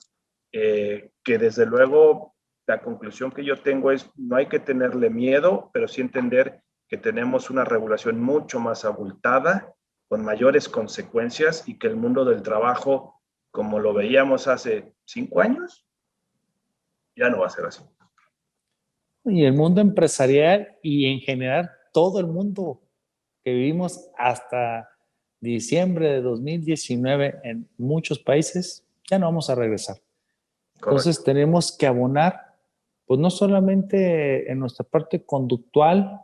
que desde luego la conclusión que yo tengo es no hay que tenerle miedo, pero sí entender que tenemos una regulación mucho más abultada, con mayores consecuencias y que el mundo del trabajo, como lo veíamos hace 5 años, ya no va a ser así. Y el mundo empresarial y en general todo el mundo que vivimos hasta diciembre de 2019 en muchos países, ya no vamos a regresar. Entonces tenemos que abonar, pues no solamente en nuestra parte conductual,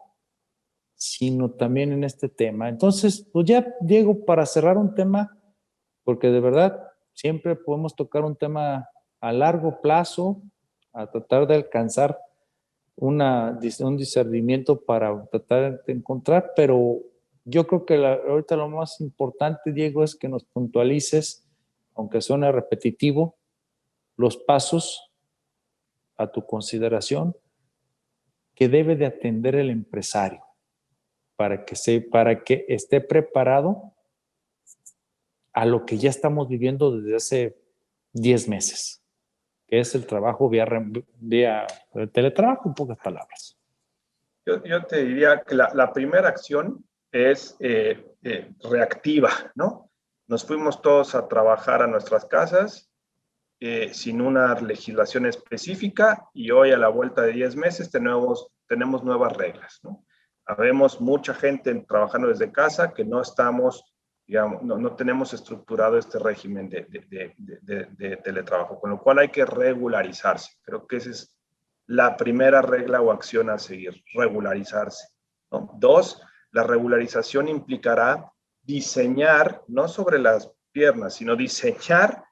sino también en este tema. Entonces, pues ya, Diego, para cerrar un tema, porque de verdad siempre podemos tocar un tema a largo plazo, a tratar de alcanzar un discernimiento para tratar de encontrar, pero yo creo que ahorita lo más importante, Diego, es que nos puntualices, aunque suene repetitivo, los pasos a tu consideración que debe de atender el empresario para que esté preparado a lo que ya estamos viviendo desde hace 10 meses, que es el trabajo vía teletrabajo, en pocas palabras. Yo te diría que la primera acción es reactiva, ¿no? Nos fuimos todos a trabajar a nuestras casas sin una legislación específica y hoy a la vuelta de 10 meses tenemos nuevas reglas, ¿no? Habemos mucha gente trabajando desde casa que no estamos, digamos, no tenemos estructurado este régimen de teletrabajo, con lo cual hay que regularizarse. Creo que esa es la primera regla o acción a seguir, regularizarse, ¿no? 2, la regularización implicará diseñar, no sobre las piernas, sino diseñar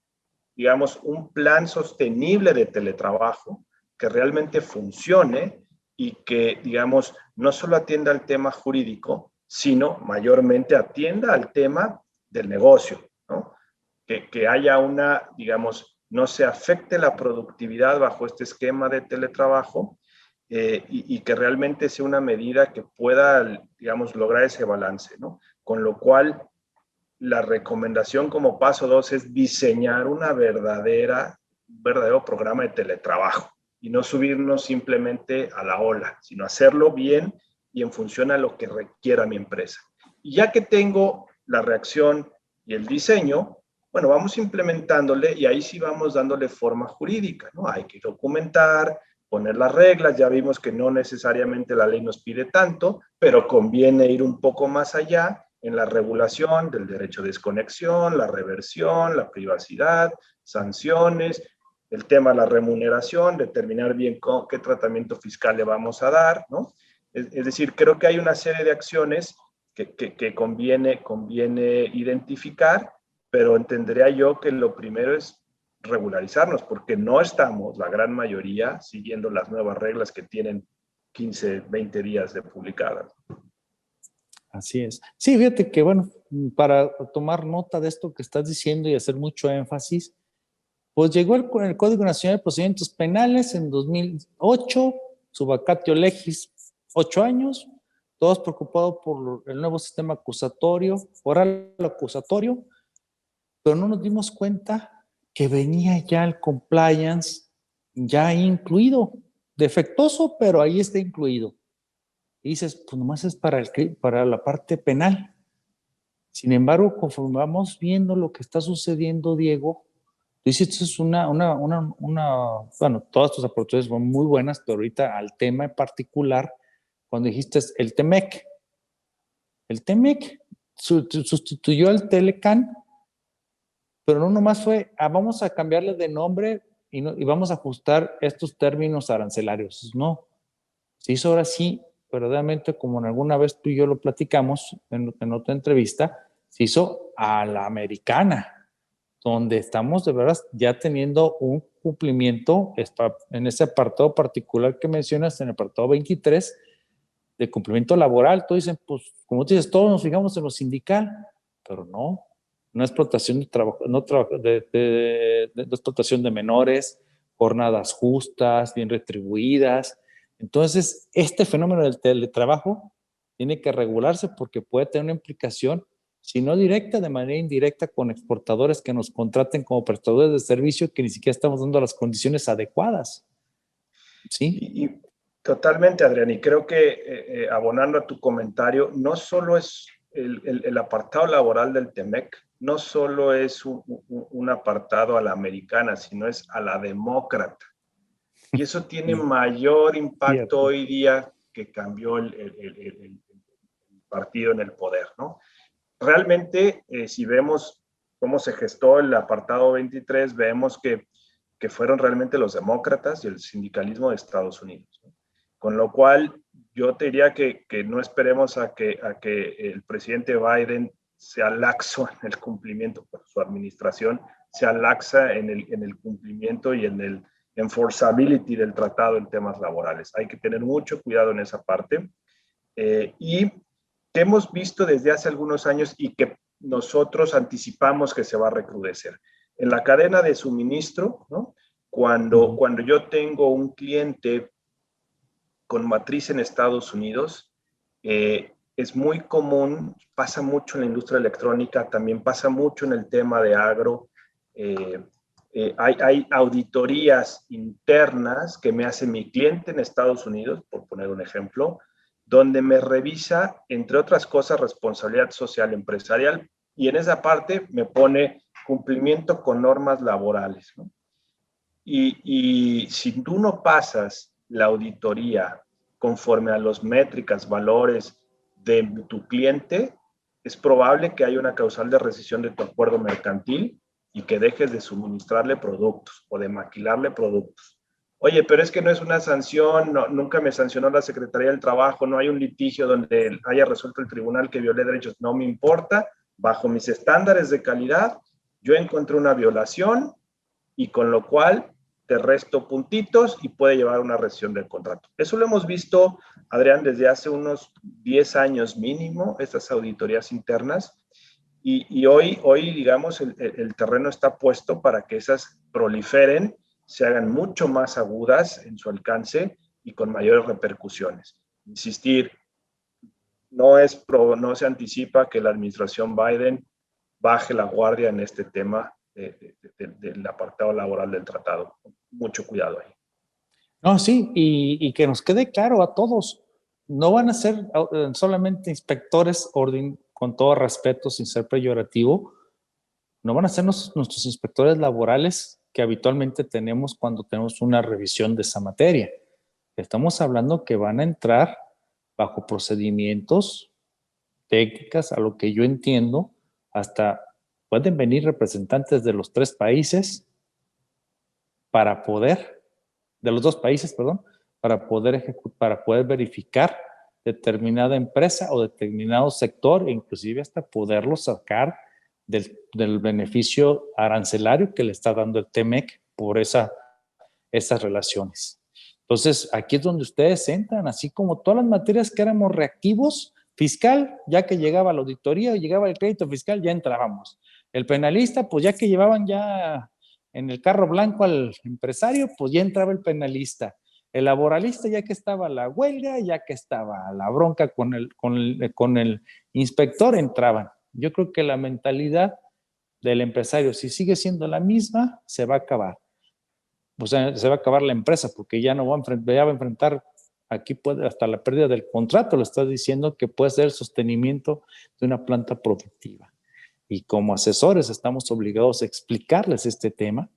digamos, un plan sostenible de teletrabajo que realmente funcione y que, digamos, no solo atienda al tema jurídico, sino mayormente atienda al tema del negocio, ¿no? Que haya una, digamos, no se afecte la productividad bajo este esquema de teletrabajo y que realmente sea una medida que pueda, digamos, lograr ese balance, ¿no? Con lo cual, la recomendación como paso 2 es diseñar un verdadero programa de teletrabajo y no subirnos simplemente a la ola, sino hacerlo bien y en función a lo que requiera mi empresa. Y ya que tengo la reacción y el diseño, bueno, vamos implementándole y ahí sí vamos dándole forma jurídica, ¿no? Hay que documentar, poner las reglas, ya vimos que no necesariamente la ley nos pide tanto, pero conviene ir un poco más allá en la regulación del derecho de desconexión, la reversión, la privacidad, sanciones, el tema de la remuneración, determinar bien qué tratamiento fiscal le vamos a dar, ¿no? Es decir, creo que hay una serie de acciones que conviene identificar, pero entendería yo que lo primero es regularizarnos, porque no estamos, la gran mayoría, siguiendo las nuevas reglas que tienen 15, 20 días de publicadas. Así es. Sí, fíjate que, bueno, para tomar nota de esto que estás diciendo y hacer mucho énfasis, pues llegó el Código Nacional de Procedimientos Penales en 2008, su vacatio legis 8 años, todos preocupados por el nuevo sistema acusatorio, oral acusatorio, pero no nos dimos cuenta que venía ya el compliance ya incluido, defectuoso, pero ahí está incluido. Y dices, pues nomás es para la parte penal. Sin embargo, conforme vamos viendo lo que está sucediendo, Diego, tú dices, esto es bueno, todas tus aportaciones son muy buenas, pero ahorita al tema en particular, cuando dijiste el TEMEC sustituyó al Telecan, pero no nomás fue, vamos a cambiarle de nombre y vamos a ajustar estos términos arancelarios. No, se hizo ahora sí, verdaderamente, como alguna vez tú y yo lo platicamos en otra entrevista, se hizo a la americana, donde estamos de verdad ya teniendo un cumplimiento en ese apartado particular que mencionas, en el apartado 23, de cumplimiento laboral. Todos dicen, pues, como tú dices, todos nos fijamos en lo sindical, pero no explotación de trabajo, de explotación de menores, jornadas justas, bien retribuidas. Entonces, este fenómeno del teletrabajo tiene que regularse porque puede tener una implicación, si no directa, de manera indirecta, con exportadores que nos contraten como prestadores de servicio que ni siquiera estamos dando las condiciones adecuadas. ¿Sí? Y totalmente, Adrián, y creo que abonando a tu comentario, no solo es el apartado laboral del TEMEC, no solo es un apartado a la americana, sino es a la demócrata. Y eso tiene mayor impacto hoy día que cambió el partido en el poder, ¿no? Realmente, si vemos cómo se gestó el apartado 23, vemos que fueron realmente los demócratas y el sindicalismo de Estados Unidos, ¿no? Con lo cual, yo te diría que no esperemos a que el presidente Biden sea laxo en el cumplimiento, por su administración sea laxa en el cumplimiento y en el enforceability del tratado en temas laborales. Hay que tener mucho cuidado en esa parte. Y que hemos visto desde hace algunos años y que nosotros anticipamos que se va a recrudecer. En la cadena de suministro, ¿no? Cuando yo tengo un cliente con matriz en Estados Unidos, es muy común, pasa mucho en la industria electrónica, también pasa mucho en el tema de agro. Hay auditorías internas que me hace mi cliente en Estados Unidos, por poner un ejemplo, donde me revisa, entre otras cosas, responsabilidad social empresarial, y en esa parte me pone cumplimiento con normas laborales, ¿no? Y si tú no pasas la auditoría conforme a las métricas, valores de tu cliente, es probable que haya una causal de rescisión de tu acuerdo mercantil y que dejes de suministrarle productos o de maquilarle productos. Oye, pero es que no es una sanción, no, nunca me sancionó la Secretaría del Trabajo, no hay un litigio donde haya resuelto el tribunal que violé derechos, no me importa, bajo mis estándares de calidad, yo encontré una violación, y con lo cual te resto puntitos y puede llevar a una rescisión del contrato. Eso lo hemos visto, Adrián, desde hace unos 10 años mínimo, estas auditorías internas, y hoy, digamos, el terreno está puesto para que esas proliferen, se hagan mucho más agudas en su alcance y con mayores repercusiones. Insistir, no se anticipa que la administración Biden baje la guardia en este tema del apartado laboral del tratado. Mucho cuidado ahí. No, sí, y que nos quede claro a todos, no van a ser solamente inspectores, con todo respeto, sin ser peyorativo, no van a ser nuestros inspectores laborales que habitualmente tenemos cuando tenemos una revisión de esa materia. Estamos hablando que van a entrar bajo procedimientos, técnicas, a lo que yo entiendo, hasta pueden venir representantes de los 3 países para poder, de los 2 países, perdón, para poder verificar determinada empresa o determinado sector e inclusive hasta poderlo sacar del beneficio arancelario que le está dando el TEMEC por esas relaciones. Entonces, aquí es donde ustedes entran, así como todas las materias que éramos reactivos, fiscal, ya que llegaba la auditoría o llegaba el crédito fiscal, ya entrábamos. El penalista, pues ya que llevaban ya en el carro blanco al empresario, pues ya entraba el penalista. El laboralista, ya que estaba la huelga, ya que estaba la bronca con el inspector, entraban. Yo creo que la mentalidad del empresario, si sigue siendo la misma, se va a acabar. O sea, se va a acabar la empresa porque ya no va a enfrentar, aquí puede hasta la pérdida del contrato, le estás diciendo que puede ser el sostenimiento de una planta productiva. Y como asesores estamos obligados a explicarles este tema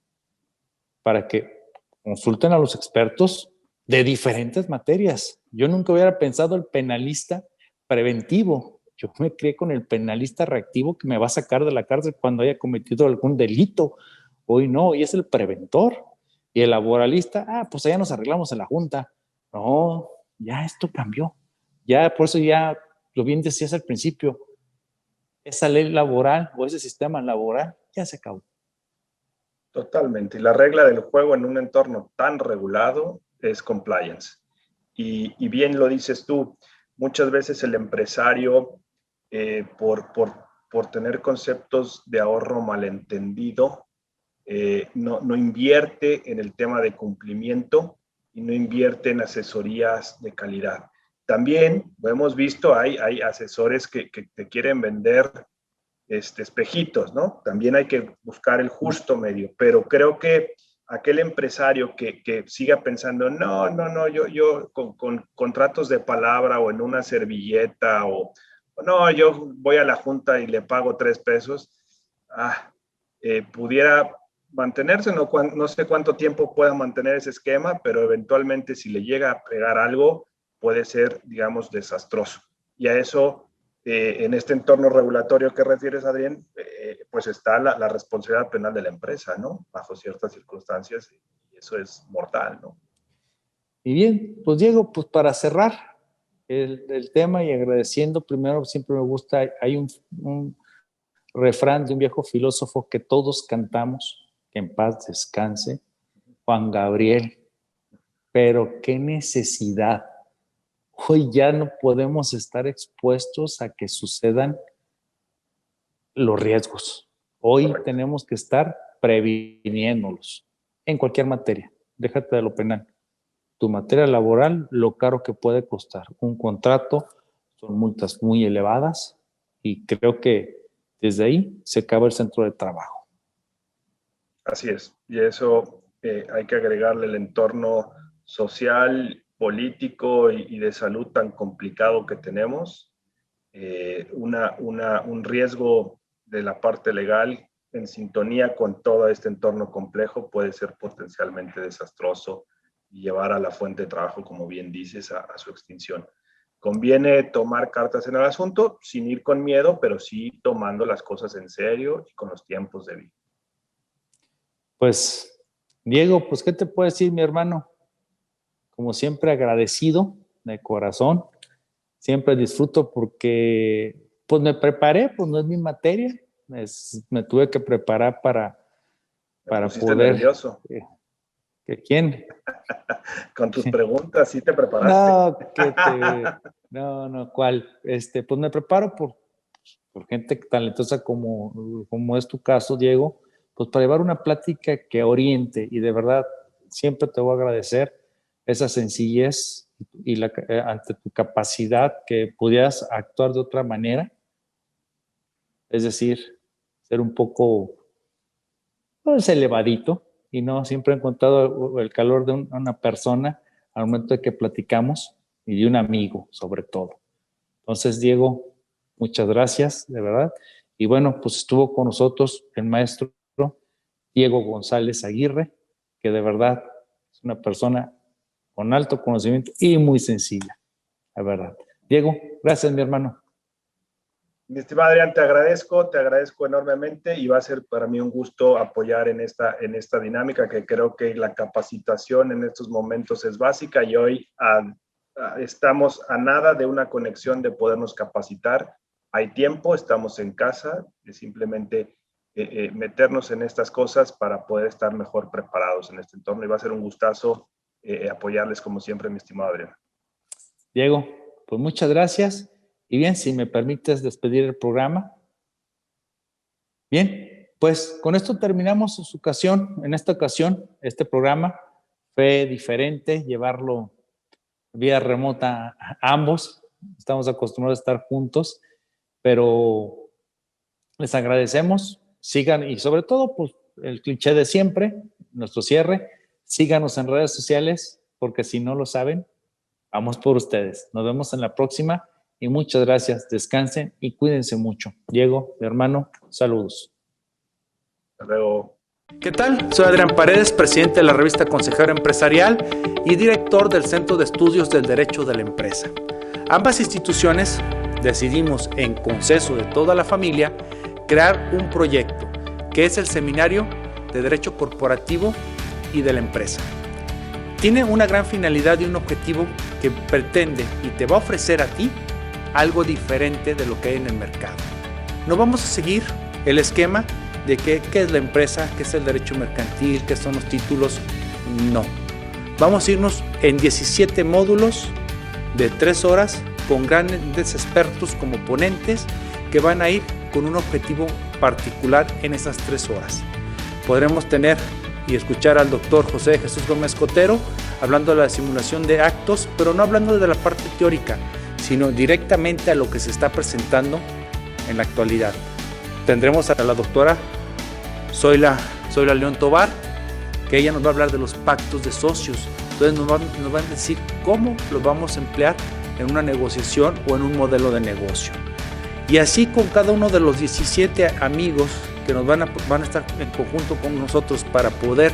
para que consulten a los expertos de diferentes materias. Yo nunca hubiera pensado el penalista preventivo. Yo me crié con el penalista reactivo que me va a sacar de la cárcel cuando haya cometido algún delito. Hoy no, hoy es el preventor. Y el laboralista, pues allá nos arreglamos en la junta. No, ya esto cambió. Ya, por eso ya, lo bien decías al principio, esa ley laboral o ese sistema laboral ya se acabó. Totalmente. Y la regla del juego en un entorno tan regulado es compliance. Y bien lo dices tú, muchas veces el empresario, por tener conceptos de ahorro malentendido, no invierte en el tema de cumplimiento y no invierte en asesorías de calidad. También lo hemos visto, hay asesores que te quieren vender espejitos, ¿no? También hay que buscar el justo medio, pero creo que aquel empresario que siga pensando, no, yo con contratos de palabra o en una servilleta o no, yo voy a la junta y le pago 3 pesos, pudiera mantenerse, no sé cuánto tiempo pueda mantener ese esquema, pero eventualmente si le llega a pegar algo, puede ser, digamos, desastroso. Y a eso, en este entorno regulatorio que refieres, Adrián, pues está la responsabilidad penal de la empresa, ¿no? Bajo ciertas circunstancias, y eso es mortal, ¿no? Y bien, pues Diego, pues para cerrar el tema y agradeciendo, primero siempre me gusta, hay un refrán de un viejo filósofo que todos cantamos, que en paz descanse, Juan Gabriel, pero qué necesidad. Hoy ya no podemos estar expuestos a que sucedan los riesgos. Hoy Correcto. tenemos que estar previniéndolos en cualquier materia. Déjate de lo penal. Tu materia laboral, lo caro que puede costar. Un contrato, son multas muy elevadas y creo que desde ahí se acaba el centro de trabajo. Así es. Y eso hay que agregarle el entorno social, político y de salud tan complicado que tenemos. Un riesgo de la parte legal en sintonía con todo este entorno complejo puede ser potencialmente desastroso y llevar a la fuente de trabajo, como bien dices, a su extinción. Conviene tomar cartas en el asunto sin ir con miedo, pero sí tomando las cosas en serio y con los tiempos de vida. Pues, Diego, pues, ¿qué te puedo decir, mi hermano? Como siempre, agradecido de corazón. Siempre disfruto porque, pues, me preparé, pues, no es mi materia. Me tuve que preparar para pusiste poder... nervioso. ¿Que quién? Con tus preguntas, ¿sí te preparaste? No, ¿cuál? Pues me preparo por gente talentosa como es tu caso, Diego, pues para llevar una plática que oriente, y de verdad siempre te voy a agradecer esa sencillez y ante tu capacidad que pudieras actuar de otra manera, es decir, ser un poco pues, elevadito, y no siempre he encontrado el calor de una persona al momento de que platicamos, y de un amigo sobre todo. Entonces, Diego, muchas gracias, de verdad. Y bueno, pues estuvo con nosotros el maestro Diego González Aguirre, que de verdad es una persona con alto conocimiento y muy sencilla, la verdad. Diego, gracias, mi hermano. Mi estimado Adrián, te agradezco enormemente, y va a ser para mí un gusto apoyar en esta dinámica, que creo que la capacitación en estos momentos es básica, y hoy estamos a nada de una conexión de podernos capacitar. Hay tiempo, estamos en casa, es simplemente meternos en estas cosas para poder estar mejor preparados en este entorno, y va a ser un gustazo apoyarles como siempre, mi estimado Adrián. Diego, pues muchas gracias. Y bien, si me permites despedir el programa. Bien, pues con esto terminamos en esta ocasión, este programa. Fue diferente llevarlo vía remota a ambos. Estamos acostumbrados a estar juntos, pero les agradecemos. Sigan, y sobre todo, pues el cliché de siempre, nuestro cierre, síganos en redes sociales, porque si no lo saben, vamos por ustedes. Nos vemos en la próxima. Y muchas gracias, descansen y cuídense mucho. Diego, mi hermano, saludos. Hasta luego. ¿Qué tal? Soy Adrián Paredes, presidente de la revista Consejero Empresarial y director del Centro de Estudios del Derecho de la Empresa. Ambas instituciones decidimos, en consenso de toda la familia, crear un proyecto que es el Seminario de Derecho Corporativo y de la Empresa. Tiene una gran finalidad y un objetivo que pretende y te va a ofrecer a ti algo diferente de lo que hay en el mercado. No vamos a seguir el esquema de qué es la empresa, qué es el derecho mercantil, qué son los títulos. No. Vamos a irnos en 17 módulos de 3 horas con grandes expertos como ponentes que van a ir con un objetivo particular en esas 3 horas. Podremos tener y escuchar al doctor José Jesús Gómez Cotero hablando de la simulación de actos, pero no hablando de la parte teórica, sino directamente a lo que se está presentando en la actualidad. Tendremos a la doctora Zoila León Tobar, que ella nos va a hablar de los pactos de socios. Entonces nos van a decir cómo los vamos a emplear en una negociación o en un modelo de negocio. Y así con cada uno de los 17 amigos que nos van a estar en conjunto con nosotros para poder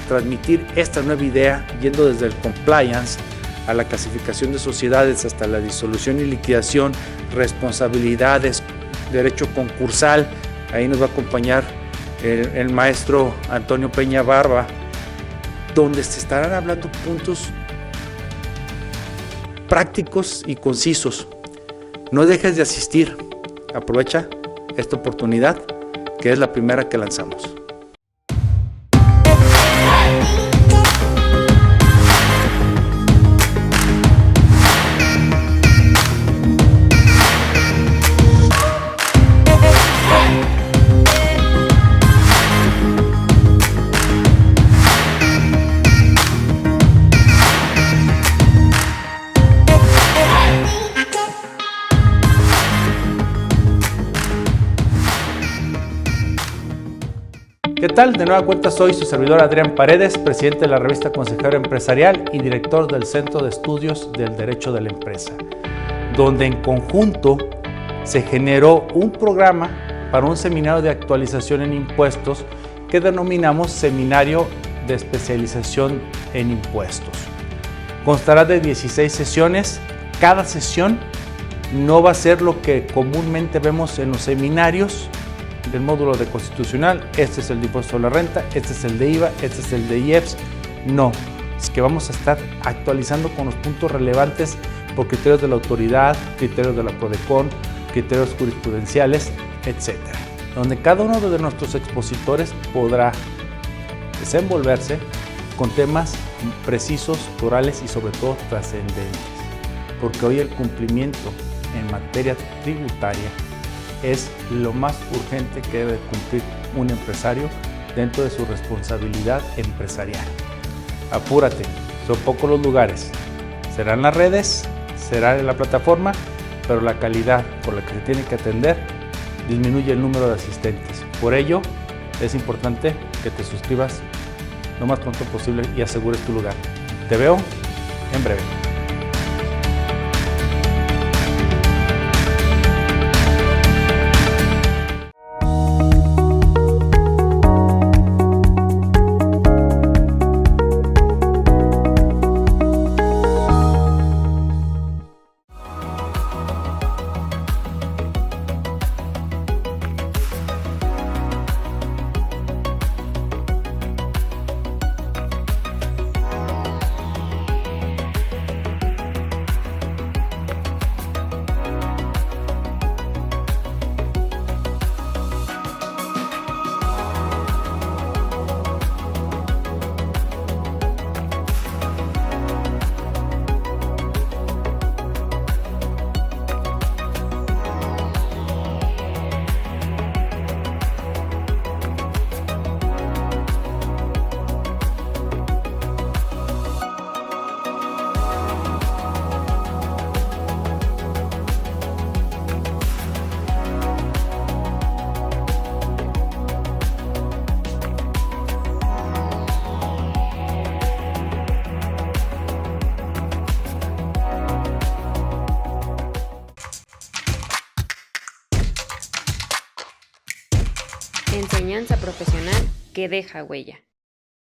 transmitir esta nueva idea, yendo desde el compliance a la clasificación de sociedades hasta la disolución y liquidación, responsabilidades, derecho concursal. Ahí nos va a acompañar el maestro Antonio Peña Barba, donde se estarán hablando puntos prácticos y concisos. No dejes de asistir, aprovecha esta oportunidad, que es la primera que lanzamos. ¿Qué tal? De nueva cuenta soy su servidor Adrián Paredes, presidente de la revista Consejero Empresarial y director del Centro de Estudios del Derecho de la Empresa, donde en conjunto se generó un programa para un seminario de actualización en impuestos que denominamos Seminario de Especialización en Impuestos. Constará de 16 sesiones. Cada sesión no va a ser lo que comúnmente vemos en los seminarios del módulo de constitucional. Este es el de impuesto a la renta, este es el de IVA, este es el de IEPS. No, es que vamos a estar actualizando con los puntos relevantes por criterios de la autoridad, criterios de la PRODECON, criterios jurisprudenciales, etc. Donde cada uno de nuestros expositores podrá desenvolverse con temas precisos, plurales y sobre todo trascendentes, porque hoy el cumplimiento en materia tributaria es lo más urgente que debe cumplir un empresario dentro de su responsabilidad empresarial. Apúrate, son pocos los lugares, serán las redes, será en la plataforma, pero la calidad por la que se tiene que atender disminuye el número de asistentes. Por ello, es importante que te suscribas lo más pronto posible y asegures tu lugar. Te veo en breve. Enseñanza profesional que deja huella.